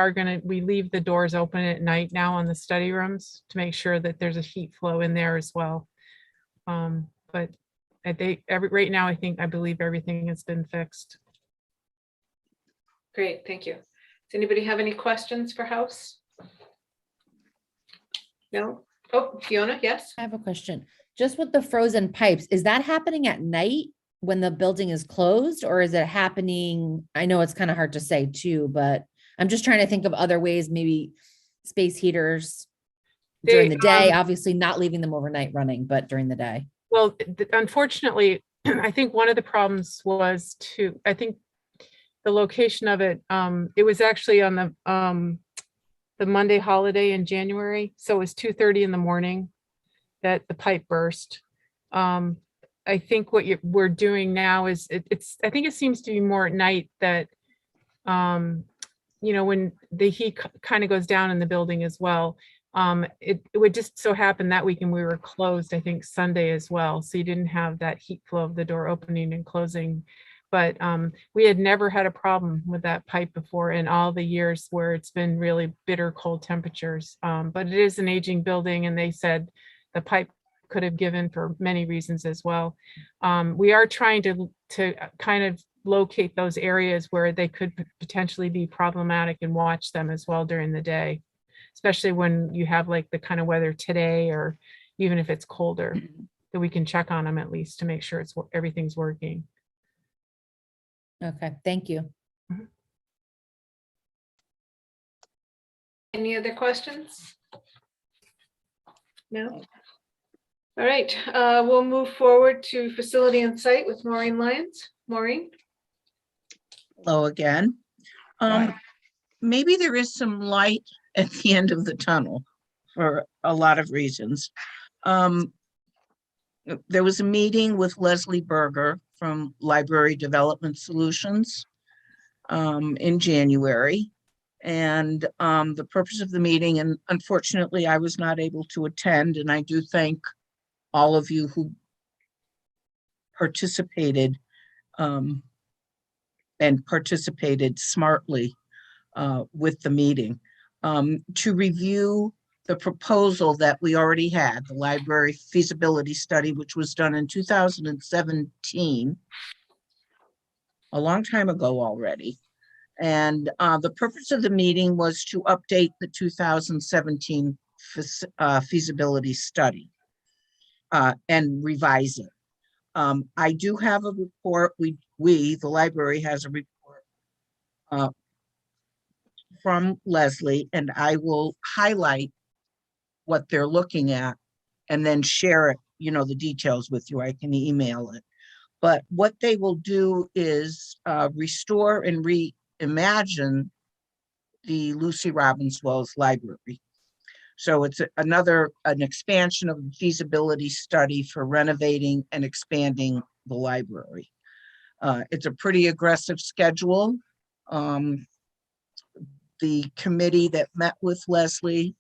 J: leave the doors open at night now on the study rooms to make sure that there's a heat flow in there as well. But right now, I believe everything has been fixed.
B: Great, thank you. Does anybody have any questions for House? No? Oh, Fiona, yes?
K: I have a question. Just with the frozen pipes, is that happening at night when the building is closed, or is it happening? I know it's kind of hard to say too, but I'm just trying to think of other ways, maybe space heaters during the day, obviously not leaving them overnight running, but during the day.
J: Well, unfortunately, I think one of the problems was I think the location of it, it was actually on the Monday holiday in January. So it was 2:30 in the morning that the pipe burst. I think what we're doing now is I think it seems to be more at night that, when the heat kind of goes down in the building as well. It would just so happen that weekend we were closed, I think Sunday as well. So you didn't have that heat flow of the door opening and closing. But we had never had a problem with that pipe before in all the years where it's been really bitter cold temperatures. But it is an aging building, and they said the pipe could have given for many reasons as well. We are trying to kind of locate those areas where they could potentially be problematic and watch them as well during the day, especially when you have like the kind of weather today, or even if it's colder, that we can check on them at least to make sure everything's working.
K: Okay, thank you.
B: Any other questions? No? All right, we'll move forward to facility and site with Maureen Lyons. Maureen?
F: Hello again. Maybe there is some light at the end of the tunnel for a lot of reasons. There was a meeting with Leslie Berger from Library Development Solutions in January. And the purpose of the meeting, and unfortunately I was not able to attend, and I do thank all of you who participated and participated smartly with the meeting, to review the proposal that we already had, the library feasibility study, which was done in 2017, a long time ago already. And the purpose of the meeting was to update the 2017 feasibility study. and revise it. I do have a report. The library has a report from Leslie, and I will highlight what they're looking at and then share it, the details with you. I can email it. But what they will do is restore and reimagine the Lucy Robbins Wells Library. So it's an expansion of the feasibility study for renovating and expanding the library. It's a pretty aggressive schedule. The committee that met with Leslie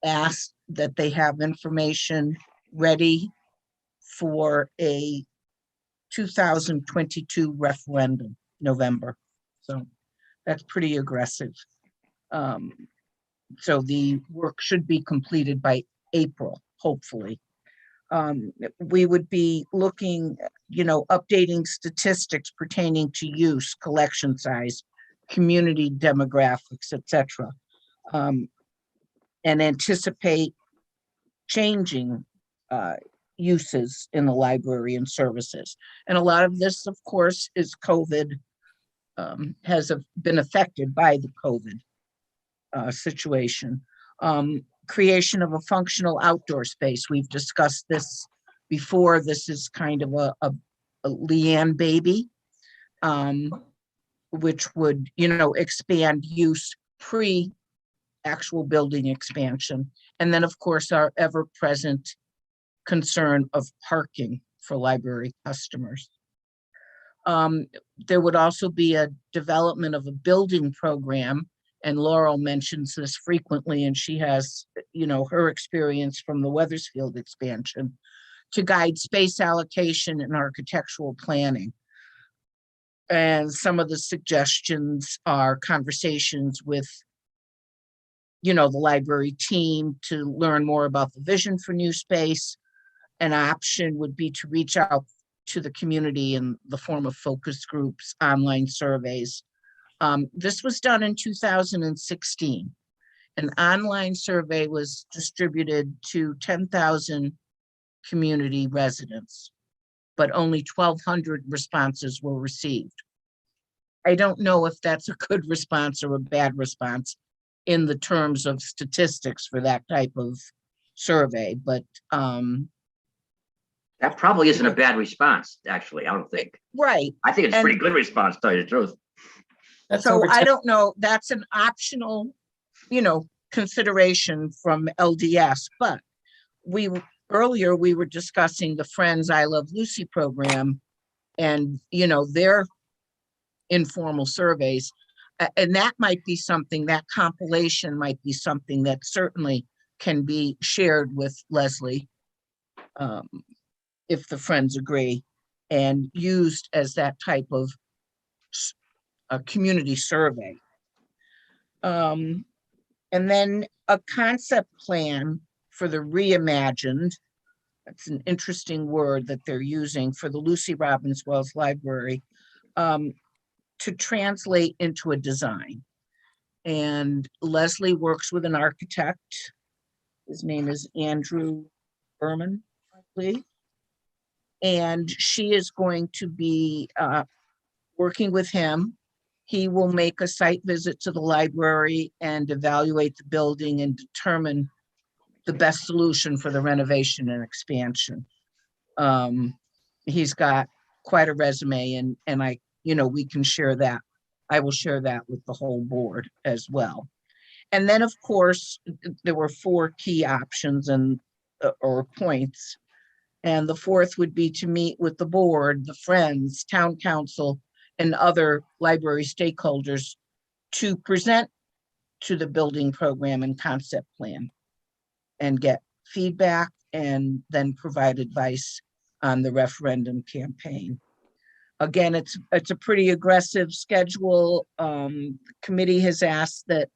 F: asked that they have information ready for a 2022 referendum, November. So that's pretty aggressive. So the work should be completed by April, hopefully. We would be looking, updating statistics pertaining to use, collection size, community demographics, etc., and anticipate changing uses in the library and services. And a lot of this, of course, is COVID, has been affected by the COVID situation. Creation of a functional outdoor space. We've discussed this before. This is kind of a Leanne baby, which would, expand use pre-actual building expansion. And then, of course, our ever-present concern of parking for library customers. There would also be a development of a building program, and Laurel mentions this frequently, and she has, her experience from the Weathersfield expansion, to guide space allocation and architectural planning. And some of the suggestions are conversations with, the library team to learn more about the vision for new space. An option would be to reach out to the community in the form of focus groups, online surveys. This was done in 2016. An online survey was distributed to 10,000 community residents, but only 1,200 responses were received. I don't know if that's a good response or a bad response in the terms of statistics for that type of survey, but
A: that probably isn't a bad response, actually, I don't think.
F: Right.
A: I think it's a pretty good response, to tell you the truth.
F: So I don't know, that's an optional, consideration from LDS, but earlier we were discussing the Friends I Love Lucy program and, their informal surveys. And that might be something, that compilation might be something that certainly can be shared with Leslie, if the Friends agree, and used as that type of a community survey. And then a concept plan for the reimagined, that's an interesting word that they're using, for the Lucy Robbins Wells Library, to translate into a design. And Leslie works with an architect. His name is Andrew Berman, I believe. And she is going to be working with him. He will make a site visit to the library and evaluate the building and determine the best solution for the renovation and expansion. He's got quite a resume, and I, we can share that. I will share that with the whole board as well. And then, of course, there were 4 key options or points. And the 4th would be to meet with the board, the Friends, town council, and other library stakeholders to present to the building program and concept plan and get feedback and then provide advice on the referendum campaign. Again, it's a pretty aggressive schedule. The committee has asked that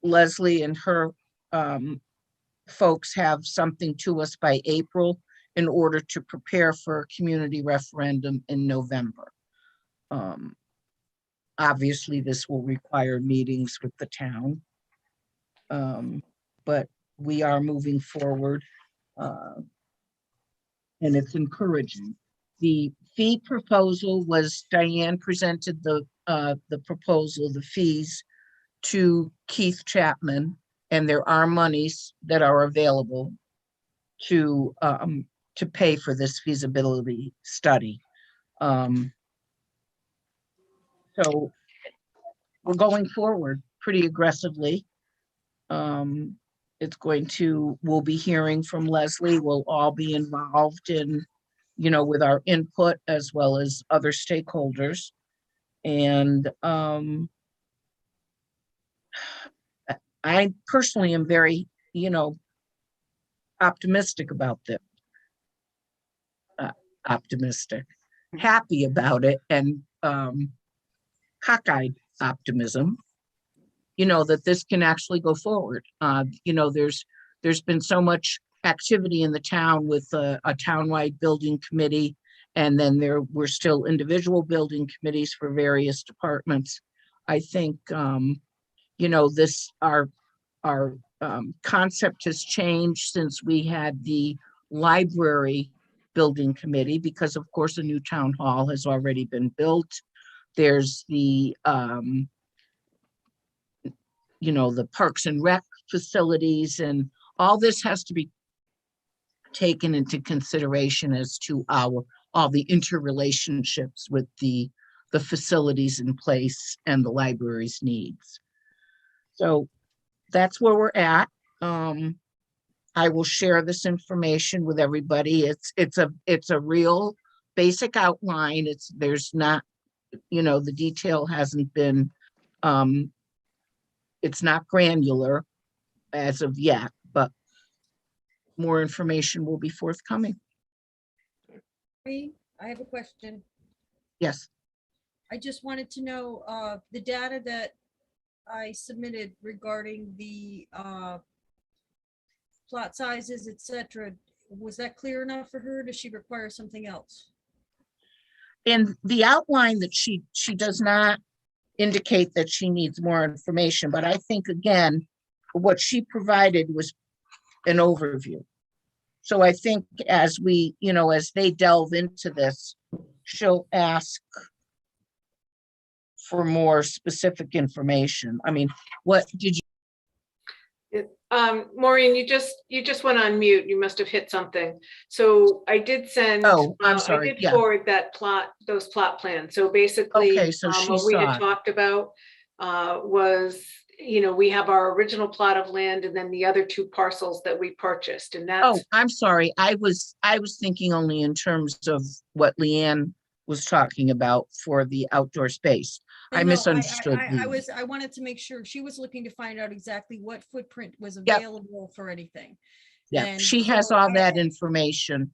F: Leslie and her folks have something to us by April in order to prepare for a community referendum in November. Obviously, this will require meetings with the town, but we are moving forward and it's encouraging. The fee proposal was Diane presented the proposal, the fees to Keith Chapman, and there are monies that are available to pay for this feasibility study. So we're going forward pretty aggressively. We'll be hearing from Leslie. We'll all be involved in, with our input as well as other stakeholders. And I personally am very, optimistic about this. Happy about it, and cockeyed optimism, that this can actually go forward. There's been so much activity in the town with a townwide building committee, and then there were still individual building committees for various departments. I think, our concept has changed since we had the library building committee, because of course a new town hall has already been built. There's the the Parks and Rec facilities, and all this has to be taken into consideration as to all the interrelationships with the facilities in place and the library's needs. So that's where we're at. I will share this information with everybody. It's a real basic outline. There's not, the detail hasn't been, it's not granular as of yet, but more information will be forthcoming.
L: I have a question.
F: Yes.
L: I just wanted to know the data that I submitted regarding the plot sizes, etc. Was that clear enough for her? Does she require something else?
F: In the outline that she does not indicate that she needs more information, but I think, again, what she provided was an overview. So I think as we, as they delve into this, she'll ask for more specific information. I mean, what did you?
B: Maureen, you just went on mute. You must have hit something. So I did send.
F: Oh, I'm sorry.
B: I did forward those plot plans. So basically,
F: okay, so she
B: what we
F: saw
B: had talked about was, we have our original plot of land and then the other two parcels that we purchased, and that's.
F: Oh, I'm sorry. I was thinking only in terms of what Leanne was talking about for the outdoor space. I misunderstood.
L: I wanted to make sure she was looking to find out exactly what footprint was available for anything.
F: Yeah,
L: And
F: she has all that information.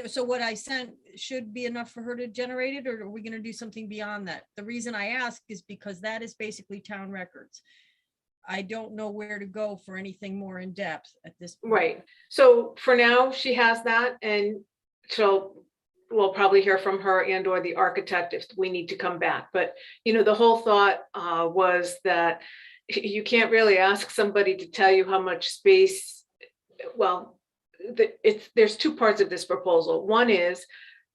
L: So what I sent should be enough for her to generate it, or are we going to do something beyond that? The reason I ask is because that is basically town records. I don't know where to go for anything more in depth at this point. Right.
B: So for now, she has that, and we'll probably hear from her and or the architect if we need to come back. But, the whole thought was that you can't really ask somebody to tell you how much space. Well, there's two parts of this proposal. One is,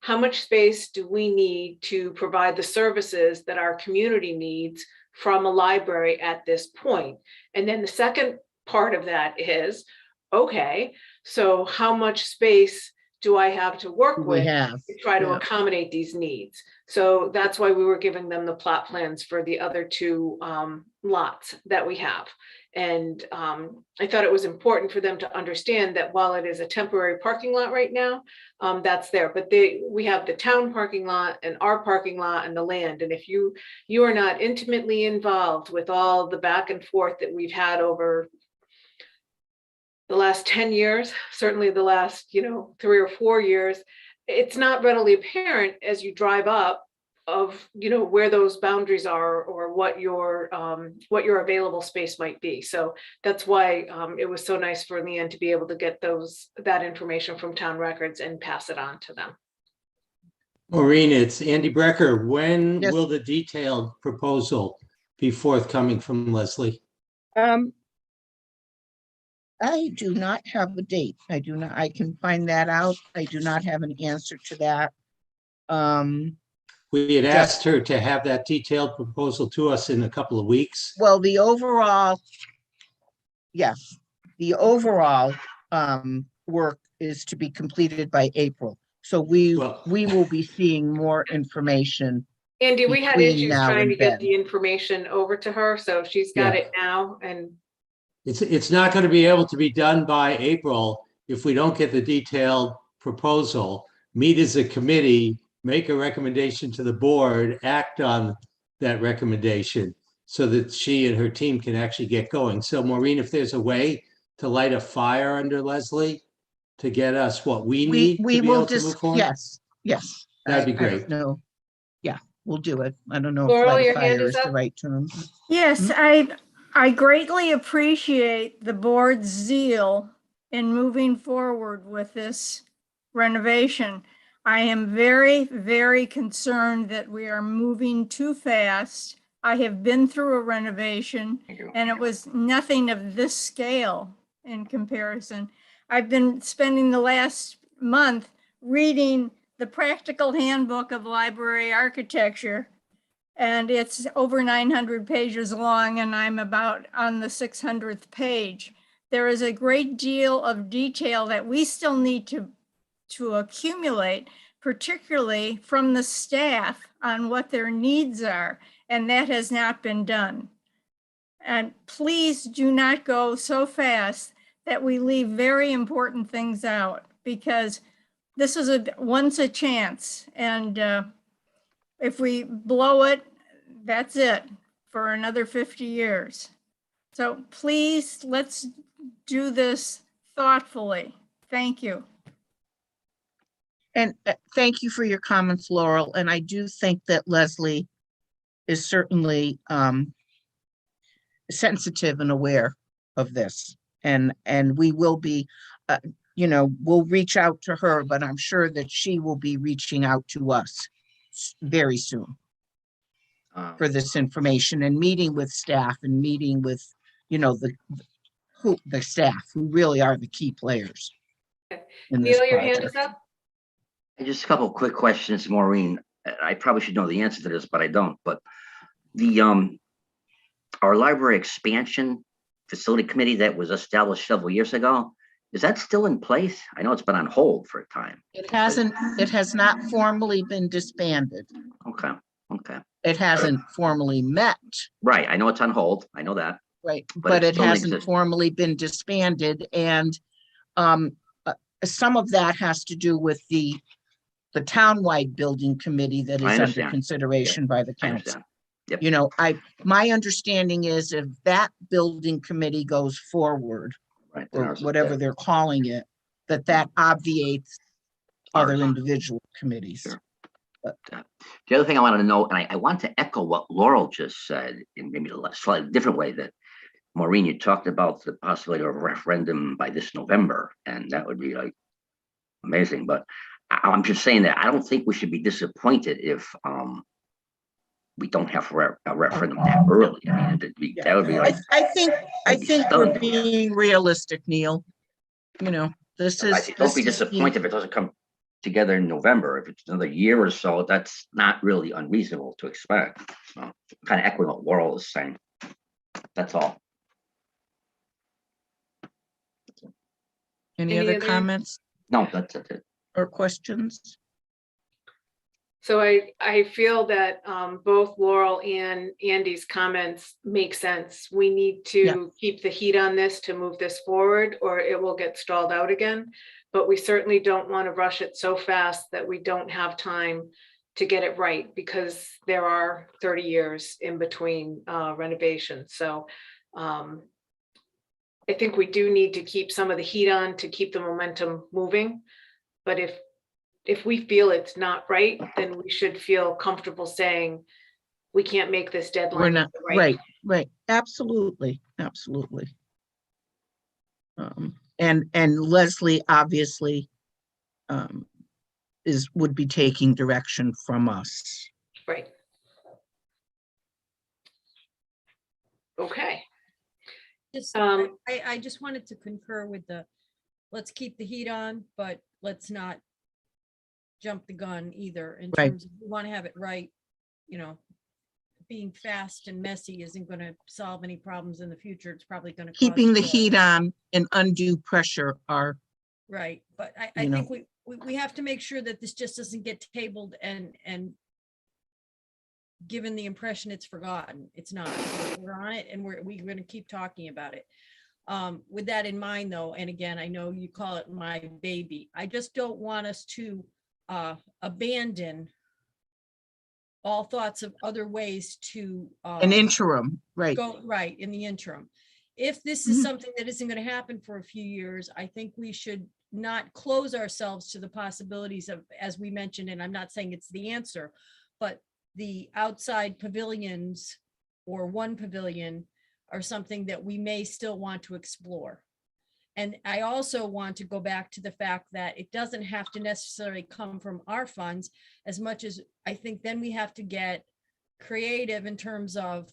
B: how much space do we need to provide the services that our community needs from a library at this point? And then the second part of that is, okay, so how much space do I have to work with to try to accommodate these needs? So that's why we were giving them the plot plans for the other two lots that we have. And I thought it was important for them to understand that while it is a temporary parking lot right now, that's there. But we have the town parking lot and our parking lot and the land. And if you are not intimately involved with all the back and forth that we've had over the last 10 years, certainly the last, 3 or 4 years, it's not readily apparent as you drive up of, where those boundaries are or what your available space might be. So that's why it was so nice for Leanne to be able to get that information from town records and pass it on to them.
O: Maureen, it's Andy Brecker. When will the detailed proposal be forthcoming from Leslie?
F: I do not have a date. I do not, I can find that out. I do not have an answer to that.
O: We had asked her to have that detailed proposal to us in a couple of weeks.
F: Well, the overall, yes, the overall work is to be completed by April. So we will be seeing more information.
B: Andy, we had
F: between
B: issues
F: now
B: trying to
F: and
B: get
F: then.
B: the information over to her, so she's got
O: Yeah.
B: it now, and
O: It's not going to be able to be done by April if we don't get the detailed proposal, meet as a committee, make a recommendation to the board, act on that recommendation so that she and her team can actually get going. So Maureen, if there's a way to light a fire under Leslie to get us what we need
F: We
O: to be
F: will
O: able to
F: just,
O: move forward,
F: yes.
O: that'd be
F: I don't
O: great.
F: know. Yeah, we'll do it. I don't know if
B: Laurel,
F: light a
B: your hand
F: fire
B: is
F: is the
B: up.
F: right term.
I: Yes, I greatly appreciate the board's zeal in moving forward with this renovation. I am very, very concerned that we are moving too fast. I have been through a renovation and it was nothing of this scale in comparison. I've been spending the last month reading the Practical Handbook of Library Architecture, and it's over 900 pages long, and I'm about on the 600th page. There is a great deal of detail that we still need to accumulate, particularly from the staff on what their needs are, and that has not been done. And please do not go so fast that we leave very important things out, because this is once a chance, and if we blow it, that's it for another 50 years. So please, let's do this thoughtfully. Thank you.
F: And thank you for your comments, Laurel. And I do think that Leslie is certainly sensitive and aware of this. And we will be, we'll reach out to her, but I'm sure that she will be reaching out to us very soon for this information, and meeting with staff and meeting with, the staff who really are the key players in this
B: Neil, your hand
F: project.
B: is up.
A: Just a couple of quick questions, Maureen. I probably should know the answer to this, but I don't. But our library expansion facility committee that was established several years ago, is that still in place? I know it's been on hold for a time.
F: It has not formally been disbanded.
A: Okay.
F: It hasn't formally met.
A: Right. I know it's on hold. I know that.
F: Right,
A: But
F: but
A: it
F: it
A: still
F: hasn't
A: exists.
F: formally been disbanded, and some of that has to do with the townwide building committee that
A: I
F: is under
A: understand.
F: consideration by the
A: I
F: council.
A: understand. Yep.
F: My understanding is if that building committee goes forward,
A: Right. then
F: or
A: ours is
F: whatever
A: dead.
F: they're calling it, that obviates other
A: Ours.
F: individual committees.
A: Sure. The other thing I wanted to know, and I want to echo what Laurel just said in maybe a slightly different way, that Maureen, you talked about the possibility of a referendum by this November, and that would be like amazing. But I'm just saying that I don't think we should be disappointed if we don't have a referendum that early. I mean, that would be like.
F: I think we're
A: stunning.
F: being realistic, Neil. This is.
A: Don't be disappointed if it doesn't come together in November. If it's another year or so, that's not really unreasonable to expect. So, kind of echoing what Laurel is saying. That's all.
F: Any
B: Any
F: other
B: other-
F: comments
A: No, that's it.
F: or questions?
B: So I feel that both Laurel and Andy's comments make sense. We need to keep the heat on this to move this forward, or it will get stalled out again. But we certainly don't want to rush it so fast that we don't have time to get it right, because there are 30 years in between renovations. So I think we do need to keep some of the heat on to keep the momentum moving. But if we feel it's not right, then we should feel comfortable saying we can't make this deadline.
F: We're not, right. Absolutely. And Leslie obviously would be taking direction from us.
B: Right. Okay.
L: Just, I just wanted to concur with let's keep the heat on, but let's not jump the gun either in
F: Right.
L: terms of, we want to have it right. Being fast and messy isn't going to solve any problems in the future. It's probably going to
F: Keeping the heat on and undue pressure are,
L: right. But I think we have to make sure that this just doesn't get tabled and given the impression it's forgotten. It's not. We're on it and we're going to keep talking about it. With that in mind, though, and again, I know you call it my baby. I just don't want us to abandon all thoughts of other ways to
F: an interim, right?
L: Go right in the interim. If this is something that isn't going to happen for a few years, I think we should not close ourselves to the possibilities of, as we mentioned, and I'm not saying it's the answer, but the outside pavilions or one pavilion are something that we may still want to explore. And I also want to go back to the fact that it doesn't have to necessarily come from our funds as much as I think then we have to get creative in terms of,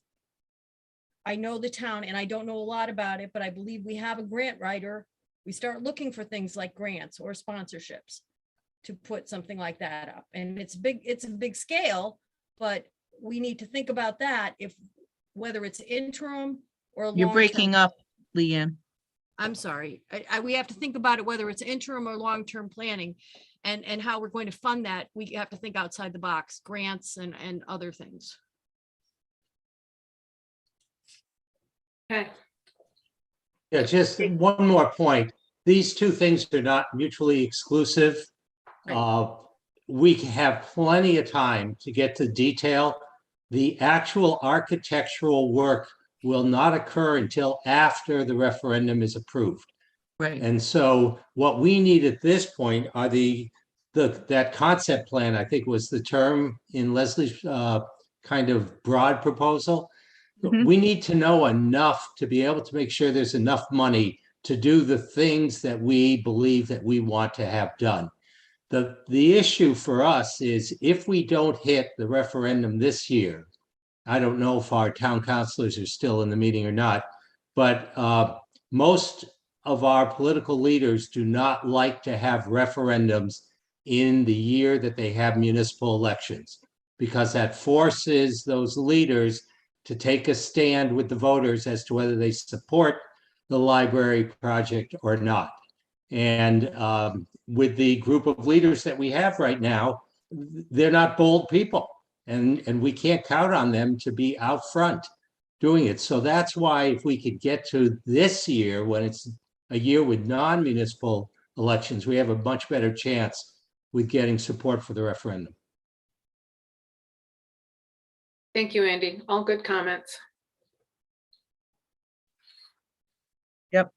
L: I know the town and I don't know a lot about it, but I believe we have a grant writer. We start looking for things like grants or sponsorships to put something like that up. And it's a big scale, but we need to think about that whether it's interim or
F: You're breaking up, Leanne.
L: I'm sorry. We have to think about it, whether it's interim or long-term planning and how we're going to fund that. We have to think outside the box, grants and other things.
B: Okay.
O: Yeah, just one more point. These two things are not mutually exclusive. We have plenty of time to get to detail. The actual architectural work will not occur until after the referendum is approved.
F: Right.
O: And so what we need at this point are that concept plan, I think was the term in Leslie's kind of broad proposal. We need to know enough to be able to make sure there's enough money to do the things that we believe that we want to have done. The issue for us is if we don't hit the referendum this year, I don't know if our town councilors are still in the meeting or not, but most of our political leaders do not like to have referendums in the year that they have municipal elections, because that forces those leaders to take a stand with the voters as to whether they support the library project or not. And with the group of leaders that we have right now, they're not bold people. And we can't count on them to be out front doing it. So that's why if we could get to this year, when it's a year with non-municipal elections, we have a much better chance with getting support for the referendum.
B: Thank you, Andy. All good comments.
F: Yep.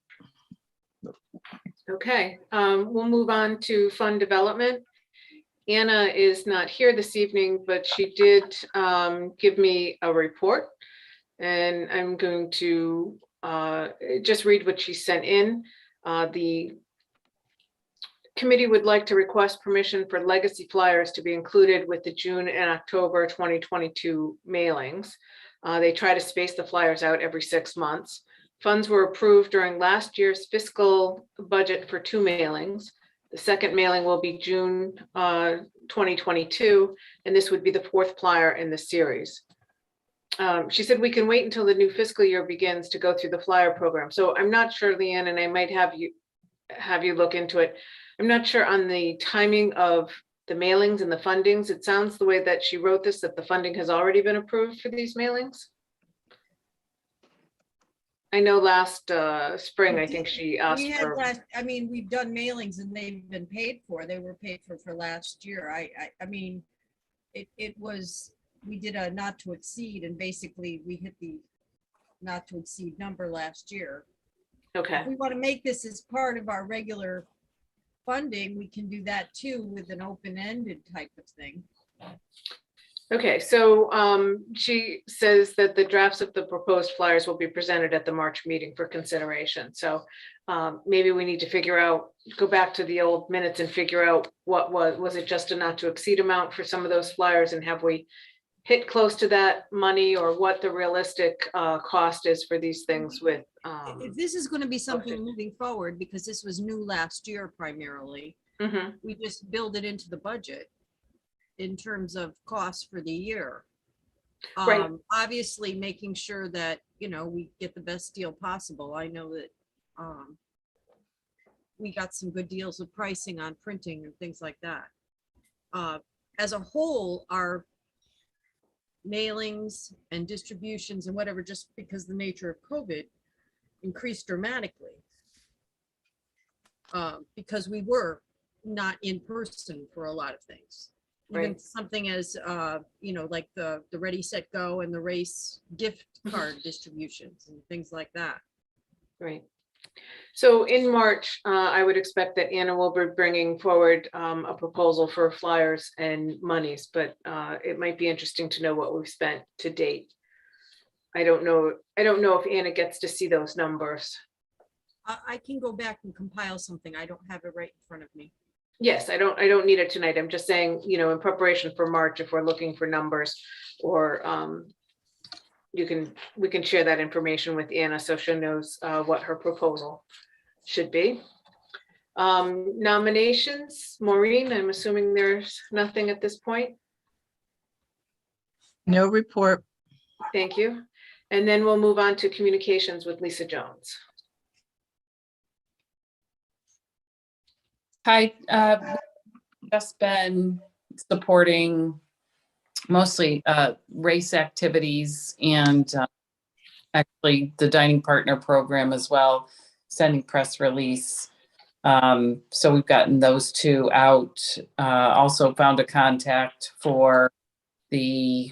B: Okay, we'll move on to fund development. Anna is not here this evening, but she did give me a report, and I'm going to just read what she sent in. The committee would like to request permission for legacy flyers to be included with the June and October 2022 mailings. They try to space the flyers out every 6 months. Funds were approved during last year's fiscal budget for 2 mailings. The second mailing will be June 2022, and this would be the 4th flyer in the series. She said we can wait until the new fiscal year begins to go through the flyer program. So I'm not sure, Leanne, and I might have you look into it. I'm not sure on the timing of the mailings and the fundings. It sounds the way that she wrote this, that the funding has already been approved for these mailings. I know last spring, I think she asked for.
L: We've done mailings and they've been paid for. They were paid for last year. I mean, it was, we did a not to exceed and basically we hit the not to exceed number last year.
B: Okay.
L: If we want to make this as part of our regular funding, we can do that too with an open-ended type of thing.
B: Okay, so she says that the drafts of the proposed flyers will be presented at the March meeting for consideration. So maybe we need to go back to the old minutes and figure out what was it just a not to exceed amount for some of those flyers, and have we hit close to that money, or what the realistic cost is for these things with
L: If this is going to be something moving forward, because this was new last year primarily, we just build it into the budget in terms of costs for the year.
B: Right.
L: Obviously making sure that, you know, we get the best deal possible. I know that we got some good deals of pricing on printing and things like that. As a whole, our mailings and distributions and whatever, just because the nature of COVID increased dramatically. Because we were not in person for a lot of things. Even
B: Right.
L: something as, you know, like the Ready, Set, Go and the race gift card distributions and things like that.
B: Right. So in March, I would expect that Anna will be bringing forward a proposal for flyers and monies, but it might be interesting to know what we've spent to date. I don't know if Anna gets to see those numbers.
L: I can go back and compile something. I don't have it right in front of me.
B: Yes, I don't need it tonight. I'm just saying, you know, in preparation for March, if we're looking for numbers, or we can share that information with Anna so she knows what her proposal should be. Nominations, Maureen, I'm assuming there's nothing at this point.
F: No report.
B: Thank you. And then we'll move on to communications with Lisa Jones.
C: Hi, just been supporting mostly race activities and actually the dining partner program as well, sending press release. So we've gotten those two out. Also found a contact for the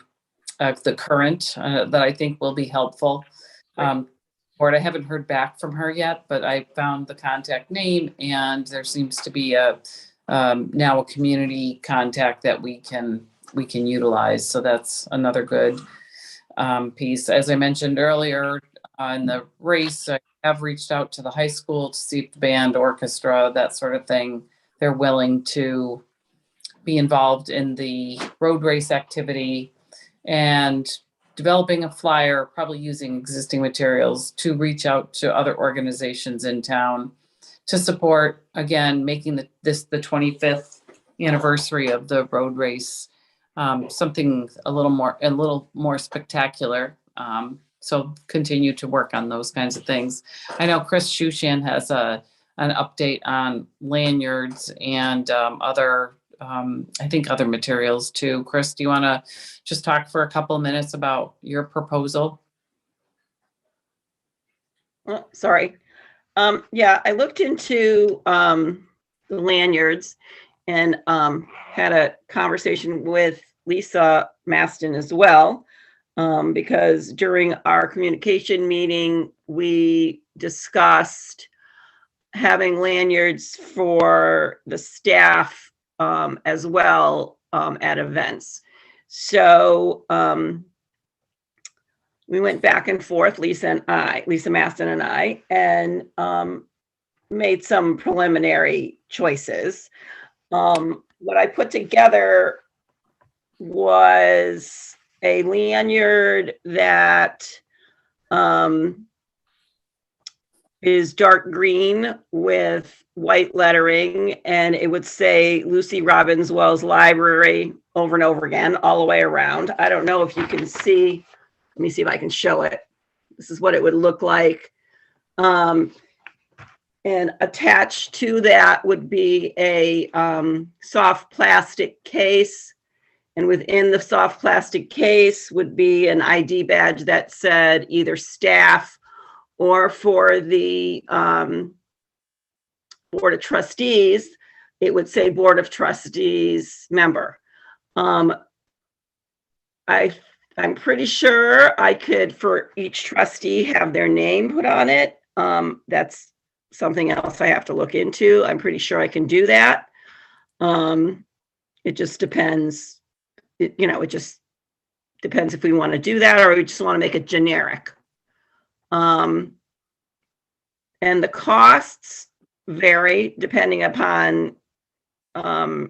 C: current that I think will be helpful. I haven't heard back from her yet, but I found the contact name, and there seems to be now a community contact that we can utilize. So that's another good piece. As I mentioned earlier, in the race, I have reached out to the high school to see if the band, orchestra, that sort of thing, they're willing to be involved in the road race activity, and developing a flyer, probably using existing materials, to reach out to other organizations in town to support, again, making this the 25th anniversary of the road race, something a little more spectacular. So continue to work on those kinds of things. I know Chris Shushan has an update on lanyards and other materials too. Chris, do you want to just talk for a couple of minutes about your proposal?
P: Oh, sorry. Yeah, I looked into the lanyards and had a conversation with Lisa Maston as well, because during our communication meeting, we discussed having lanyards for the staff as well at events. So we went back and forth, Lisa Maston and I, and made some preliminary choices. What I put together was a lanyard that is dark green with white lettering, and it would say Lucy Robbins Wells Library over and over again, all the way around. I don't know if you can see. Let me see if I can show it. This is what it would look like. And attached to that would be a soft plastic case. And within the soft plastic case would be an ID badge that said either staff, or for the Board of Trustees, it would say Board of Trustees member. I'm pretty sure I could, for each trustee, have their name put on it. That's something else I have to look into. I'm pretty sure I can do that. It just depends. It just depends if we want to do that or we just want to make it generic. And the costs vary depending upon a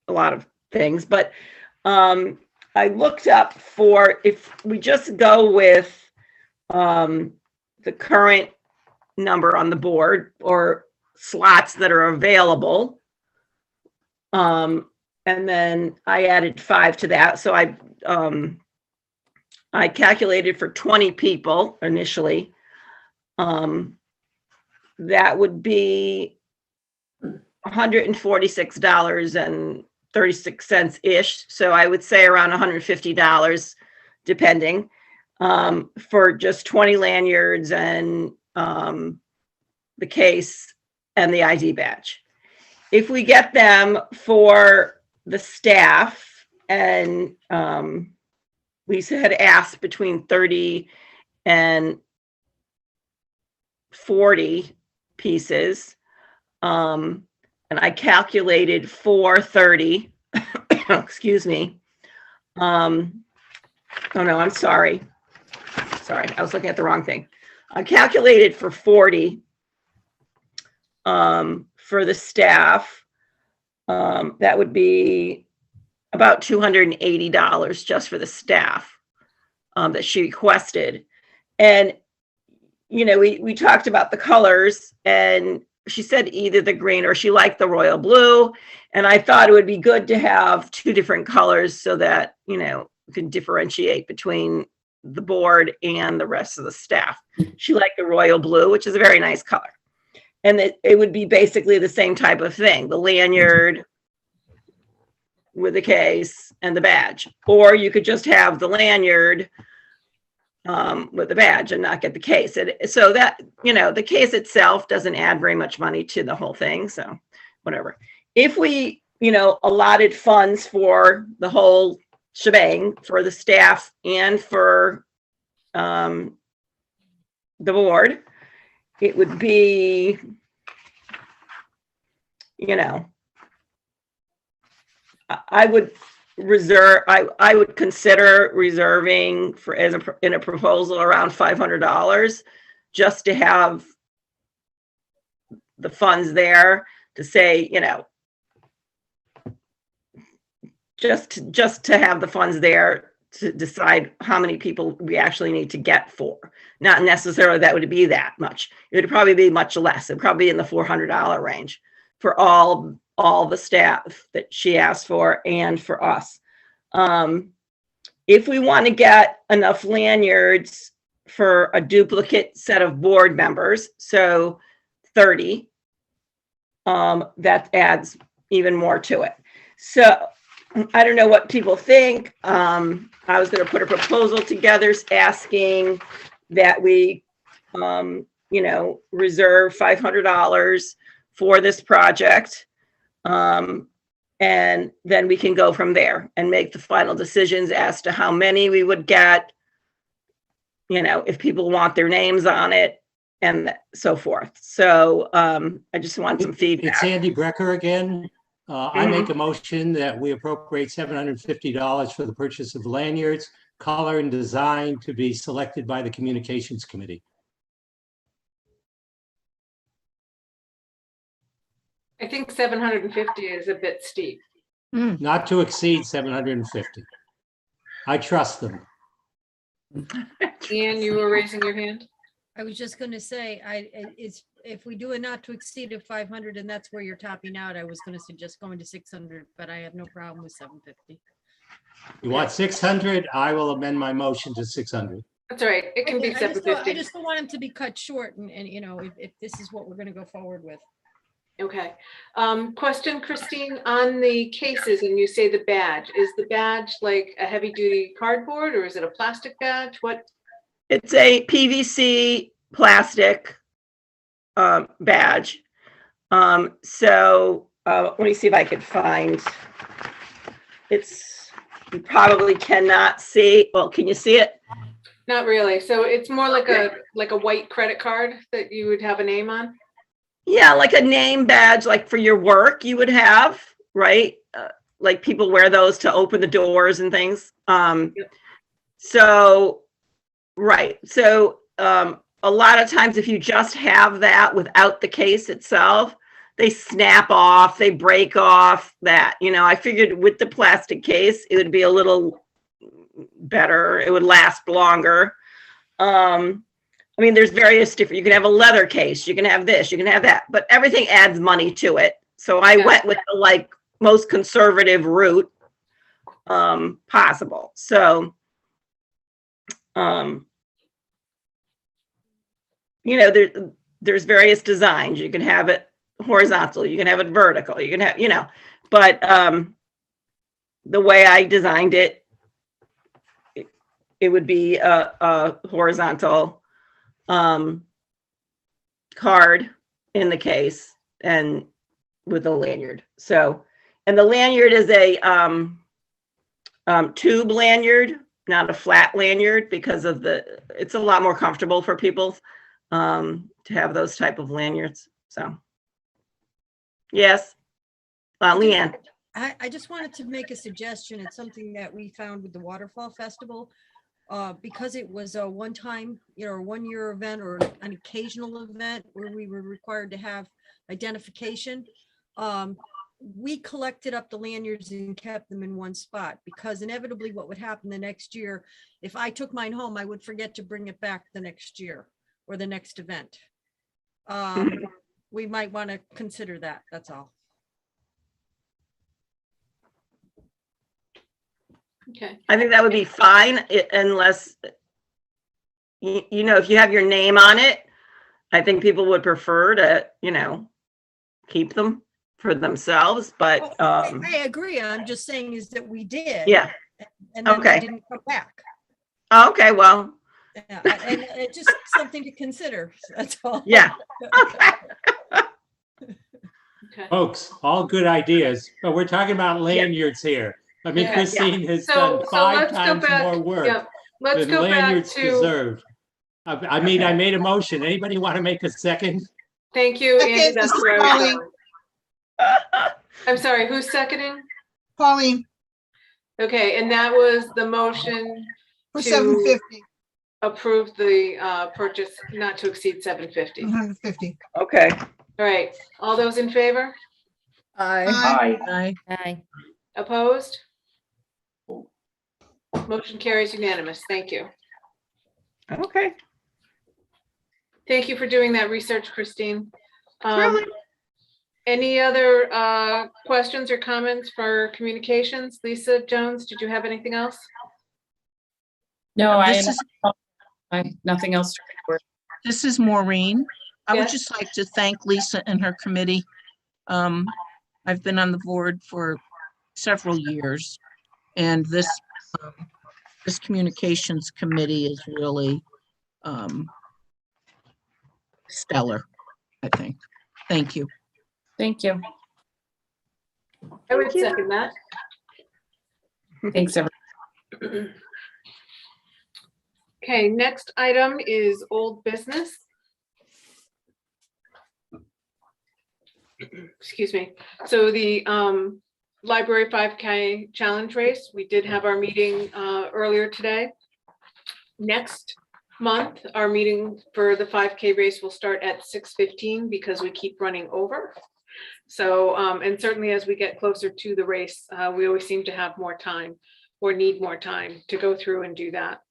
P: lot of things, but I looked up for, if we just go with the current number on the board or slots that are available. And then I added 5 to that. So I calculated for 20 people initially. That would be $146.36 ish. So I would say around $150, depending, for just 20 lanyards and the case and the ID badge. If we get them for the staff, and Lisa had asked between 30 and 40 pieces, and I calculated 430. Excuse me. Oh no, I'm sorry. Sorry, I was looking at the wrong thing. I calculated for 40 for the staff. That would be about $280 just for the staff that she requested. And, you know, we talked about the colors, and she said either the green or she liked the royal blue. And I thought it would be good to have 2 different colors so that, you know, we can differentiate between the board and the rest of the staff. She liked the royal blue, which is a very nice color. And it would be basically the same type of thing, the lanyard with the case and the badge. Or you could just have the lanyard with the badge and not get the case. So that, you know, the case itself doesn't add very much money to the whole thing. So whatever. If we, you know, allotted funds for the whole shebang for the staff and for the board, it would be, you know, I would reserve, I would consider reserving for in a proposal around $500 just to have the funds there to say, you know, just to have the funds there to decide how many people we actually need to get for. Not necessarily that would be that much. It would probably be much less. It would probably be in the $400 range for all the staff that she asked for and for us. If we want to get enough lanyards for a duplicate set of board members, so 30, that adds even more to it. So I don't know what people think. I was going to put a proposal together asking that we, you know, reserve $500 for this project. And then we can go from there and make the final decisions as to how many we would get, you know, if people want their names on it and so forth. So I just want some feedback.
O: It's Andy Brecker again. I make a motion that we appropriate $750 for the purchase of lanyards, color and design to be selected by the Communications Committee.
B: I think 750 is a bit steep.
O: Not to exceed 750. I trust them.
B: Ian, you were raising your hand?
L: I was just going to say, if we do a not to exceed of 500 and that's where you're topping out, I was going to suggest going to 600, but I have no problem with 750.
O: You want 600? I will amend my motion to 600.
B: That's all right. It can be 750.
L: I just don't want them to be cut short and you know, if this is what we're going to go forward with.
B: Okay. Question, Christine, on the cases, and you say the badge, is the badge like a heavy duty cardboard or is it a plastic badge? What?
P: It's a PVC plastic badge. So let me see if I could find, you probably cannot see. Well, can you see it?
B: Not really. So it's more like a white credit card that you would have a name on?
P: Yeah, like a name badge, like for your work you would have, right? Like people wear those to open the doors and things. So, right. So a lot of times if you just have that without the case itself, they snap off, they break off that, you know, I figured with the plastic case, it would be a little better. It would last longer. I mean, there's various different, you can have a leather case, you can have this, you can have that, but everything adds money to it. So I went with the like most conservative route possible. So, you know, there's various designs. You can have it horizontal, you can have it vertical, you can have, you know, but the way I designed it, it would be a horizontal card in the case and with a lanyard. So, and the lanyard is a tube lanyard, not a flat lanyard, because of it's a lot more comfortable for people to have those type of lanyards. So, yes, Leanne.
L: I just wanted to make a suggestion. It's something that we found with the Waterfall Festival. Because it was a one-time, you know, 1 year event or an occasional event where we were required to have identification. We collected up the lanyards and kept them in one spot, because inevitably what would happen the next year, if I took mine home, I would forget to bring it back the next year or the next event. We might want to consider that. That's all.
B: Okay.
P: I think that would be fine unless, you know, if you have your name on it, I think people would prefer to, you know, keep them for themselves, but.
L: I agree. I'm just saying is that we did.
P: Yeah.
L: And then
P: Okay.
L: they didn't come back.
P: Okay, well.
L: Yeah, and it's just something to consider. That's all.
P: Yeah.
B: Okay.
O: Folks, all good ideas, but we're talking about lanyards here. I mean,
B: Yeah.
O: Christine has
B: So
O: done 5
B: let's go
O: times
B: back.
O: more work
B: Yeah. Let's
O: than
B: go back
O: lanyards
B: to.
O: deserved. I mean, I made a motion. Anybody want to make a second?
B: Thank you, Andy.
Q: Second,
B: That's
Q: this is
B: where I was
Q: Colleen.
B: going. I'm sorry, who's seconding?
Q: Pauline,
B: Okay, and that was the motion
Q: for
B: to
Q: 750,
B: approve the purchase not to exceed 750.
Q: 150.
P: Okay.
B: All right, all those in favor?
L: Aye.
A: Aye.
K: Aye.
B: Opposed? Motion carries unanimous. Thank you.
P: Okay.
B: Thank you for doing that research, Christine.
P: Really?
B: Any other questions or comments for communications? Lisa Jones, did you have anything else?
C: No,
F: This is-
C: nothing else to report.
F: This is Maureen. I would
B: Yes.
F: just like to thank Lisa and her committee. I've been on the board for several years, and this communications committee is really stellar, I think. Thank you.
C: Thank you.
B: I would second that.
C: Thanks, everyone.
B: Okay, next item is old business. Excuse me. So the library 5K challenge race, we did have our meeting earlier today. Next month, our meeting for the 5K race will start at 6:15 because we keep running over. So, and certainly as we get closer to the race, we always seem to have more time or need more time to go through and do that.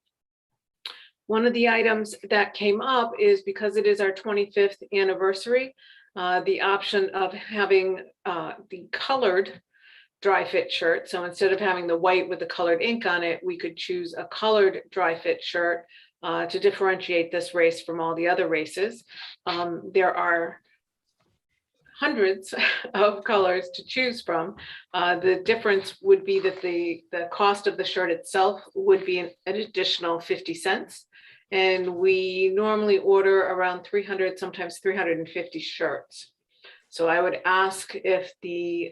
B: One of the items that came up is because it is our 25th anniversary, the option of having the colored dry fit shirt. So instead of having the white with the colored ink on it, we could choose a colored dry fit shirt to differentiate this race from all the other races. There are hundreds of colors to choose from. The difference would be that the cost of the shirt itself would be an additional 50 cents. And we normally order around 300, sometimes 350 shirts. So I would ask if the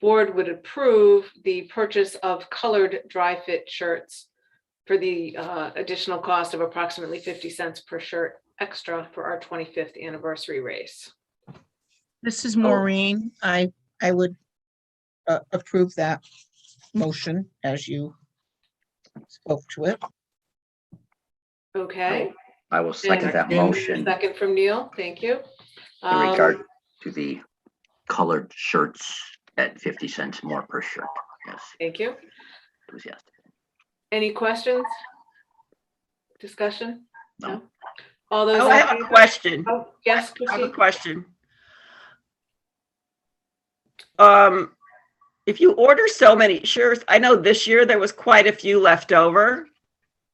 B: board would approve the purchase of colored dry fit shirts for the additional cost of approximately 50 cents per shirt extra for our 25th anniversary race.
F: This is Maureen. I would approve that motion as you spoke to it.
B: Okay.
A: I will second that motion
B: Second from Neil, thank you.
A: in regard to the colored shirts at 50 cents more per shirt. Yes.
B: Thank you.
A: Enthusiastic.
B: Any questions? Discussion?
A: No.
B: All those.
P: Oh,
B: in
P: I have a
B: favor?
P: question.
B: Oh, yes,
P: I have a
B: proceed.
P: question. If you order so many shirts, I know this year there was quite a few left over.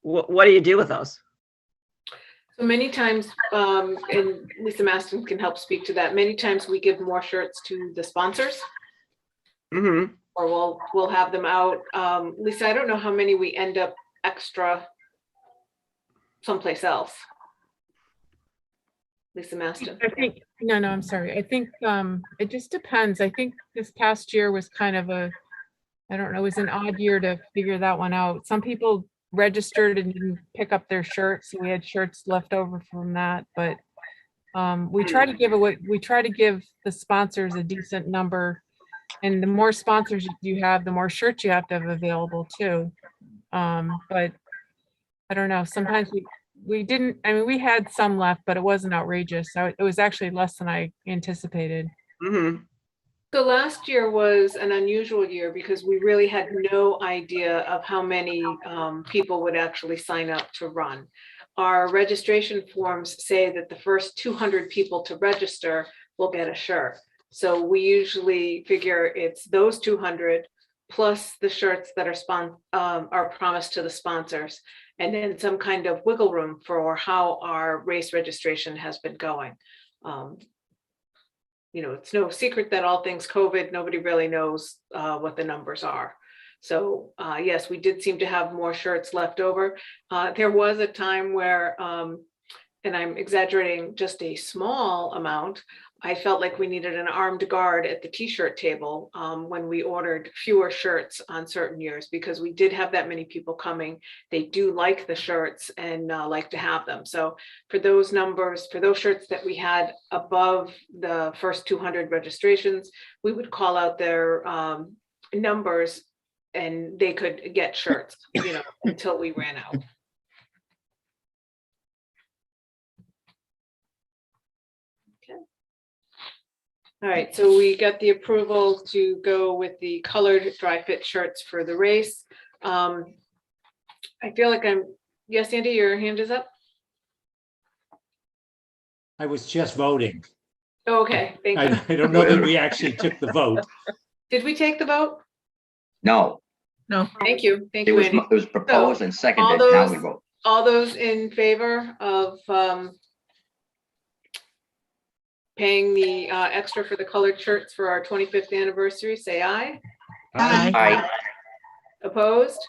P: What do you do with those?
B: So many times, and Lisa Maston can help speak to that. Many times we give more shirts to the sponsors.
P: Mm-hmm.
B: Or we'll have them out. Lisa, I don't know how many we end up extra someplace else. Lisa Maston.
J: I think, no, I'm sorry. I think it just depends. I think this past year was kind of a, I don't know, it was an odd year to figure that one out. Some people registered and didn't pick up their shirts, so we had shirts left over from that. But we try to give away, we try to give the sponsors a decent number, and the more sponsors you have, the more shirts you have to have available too. But I don't know. Sometimes we didn't. I mean, we had some left, but it wasn't outrageous. So it was actually less than I anticipated.
P: Mm-hmm.
B: So last year was an unusual year because we really had no idea of how many people would actually sign up to run. Our registration forms say that the first 200 people to register will get a shirt. So we usually figure it's those 200 plus the shirts that are promised to the sponsors, and then some kind of wiggle room for how our race registration has been going. You know, it's no secret that all things COVID, nobody really knows what the numbers are. So yes, we did seem to have more shirts left over. There was a time where, and I'm exaggerating just a small amount, I felt like we needed an armed guard at the t-shirt table when we ordered fewer shirts on certain years, because we did have that many people coming. They do like the shirts and like to have them. So for those numbers, for those shirts that we had above the first 200 registrations, we would call out their numbers and they could get shirts, you know, until we ran out. All right, so we got the approval to go with the colored dry fit shirts for the race. I feel like yes, Andy, your hand is up.
O: I was just voting.
B: Oh, okay, thank you.
O: I don't know that we actually took the vote.
B: Did we take the vote?
A: No,
F: No.
B: Thank you,
A: it was,
B: Andy.
A: it was proposed and seconded.
B: all
A: Now
B: those-
A: we vote.
B: All those in favor of paying the extra for the colored shirts for our 25th anniversary, say aye.
A: Aye.
B: Opposed?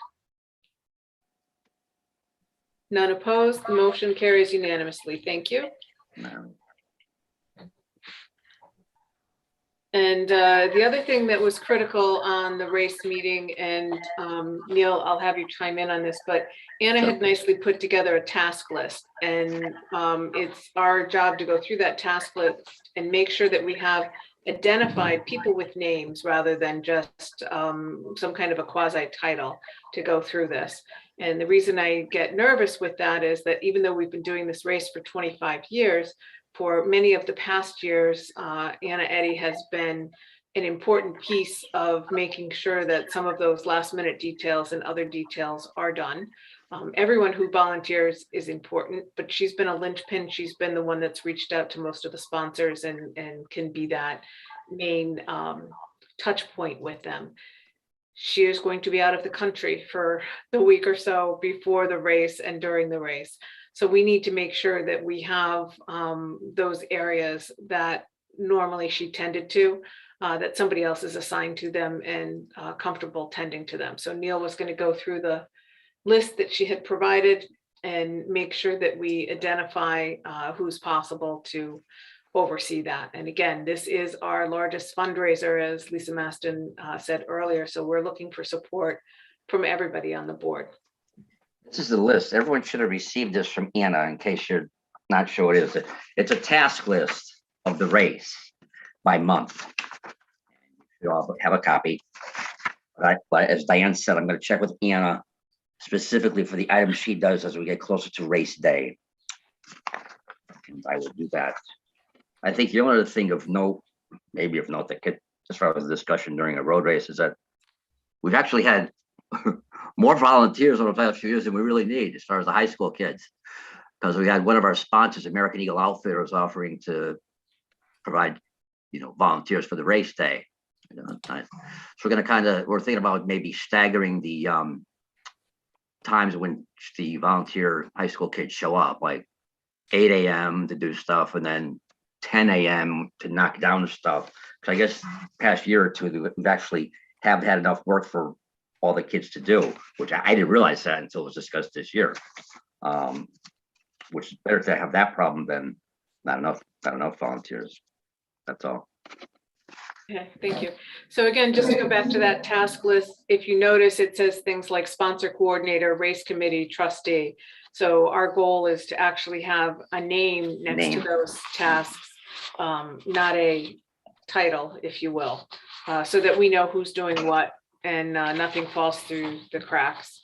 B: None opposed. The motion carries unanimously. Thank you.
A: No.
B: And the other thing that was critical on the race meeting, and Neil, I'll have you chime in on this, but Anna had nicely put together a task list, and it's our job to go through that task list and make sure that we have identified people with names rather than just some kind of a quasi title to go through this. And the reason I get nervous with that is that even though we've been doing this race for 25 years, for many of the past years, Anna Eddy has been an important piece of making sure that some of those last minute details and other details are done. Everyone who volunteers is important, but she's been a linchpin. She's been the one that's reached out to most of the sponsors and can be that main touch point with them. She is going to be out of the country for the week or so before the race and during the race. So we need to make sure that we have those areas that normally she tended to, that somebody else is assigned to them and comfortable tending to them. So Neil was going to go through the list that she had provided and make sure that we identify who's possible to oversee that. And again, this is our largest fundraiser, as Lisa Maston said earlier. So we're looking for support from everybody on the board.
A: This is the list. Everyone should have received this from Anna in case you're not sure what it is. It's a task list of the race by month. You all have a copy. But as Diane said, I'm going to check with Anna specifically for the items she does as we get closer to race day. And I will do that. I think the only other thing of note, maybe of note that could, as far as the discussion during a road race, is that we've actually had more volunteers over the past few years than we really need as far as the high school kids. because we had one of our sponsors, American Eagle Outfitters, offering to provide, volunteers for the race day. So we're thinking about maybe staggering the times when the volunteer high school kids show up, like 8 a.m. to do stuff, and then 10 a.m. to knock down the stuff. Because I guess past year or two, we've actually haven't had enough work for all the kids to do, which I didn't realize that until it was discussed this year. Which is better to have that problem than not enough volunteers. That's all.
B: Okay, thank you. So again, just to go back to that task list, if you notice, it says things like sponsor coordinator, race committee, trustee. So our goal is to actually have a name next to those tasks, not a title, if you will, so that we know who's doing what and nothing falls through the cracks.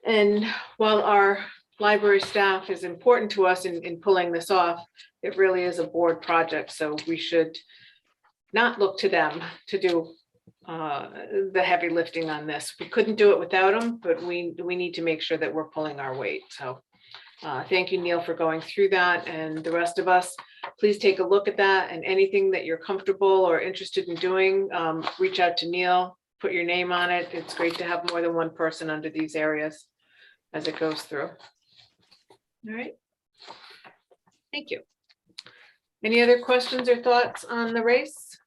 B: And while our library staff is important to us in pulling this off, it really is a board project. So we should not look to them to do the heavy lifting on this. We couldn't do it without them, but we need to make sure that we're pulling our weight. So thank you, Neil, for going through that, and the rest of us, please take a look at that, and anything that you're comfortable or interested in doing, reach out to Neil, put your name on it. It's great to have more than one person under these areas as it goes through. All right. Thank you. Any other questions or thoughts on the race?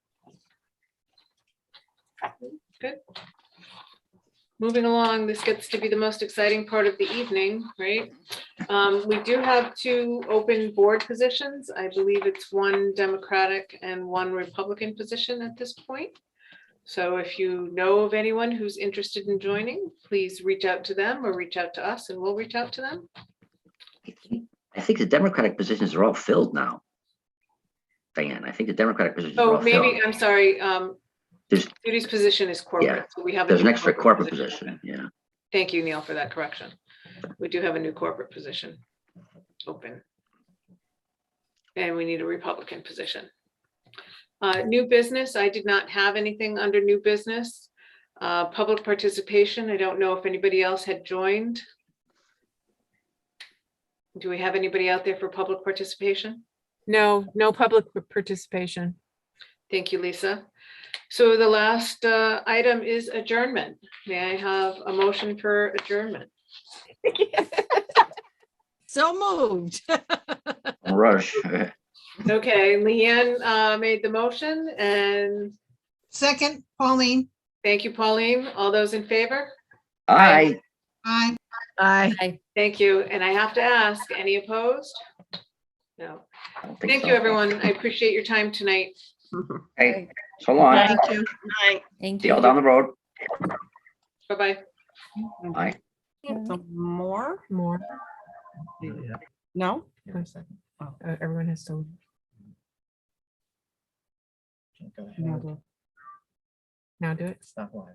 B: Good. Moving along, this gets to be the most exciting part of the evening, right? We do have 2 open board positions. I believe it's 1 Democratic and 1 Republican position at this point. So if you know of anyone who's interested in joining, please reach out to them or reach out to us and we'll reach out to them.
A: I think the Democratic positions are all filled now. Diane, I think the Democratic positions are
B: Oh,
A: all filled.
B: maybe, I'm sorry.
A: There's-
B: Judy's position is corporate.
A: Yeah,
B: So we have
A: There's an
B: new
A: extra corporate position, yeah.
B: Thank you, Neil, for that correction. We do have a new corporate position open. And we need a Republican position. New business, I did not have anything under new business. Public participation, I don't know if anybody else had joined. Do we have anybody out there for public participation?
J: No, no public participation.
B: Thank you, Lisa. So the last item is adjournment. May I have a motion for adjournment?
L: So moved.
A: Rush.
B: Okay, Leanne made the motion and
L: Second, Pauline.
B: thank you, Pauline. All those in favor?
A: Aye.
L: Aye.
F: Aye.
B: Thank you. And I have to ask, any opposed? No.
A: I don't think
B: Thank
A: so.
B: you, everyone. I appreciate your time tonight.
A: Hey, so long.
F: Thank you.
K: Thank
A: See
K: you.
A: y'all down the road.
B: Bye-bye.
A: Bye.
J: More? No? Wait a second. Everyone has to. Now do it.
D: Stop live.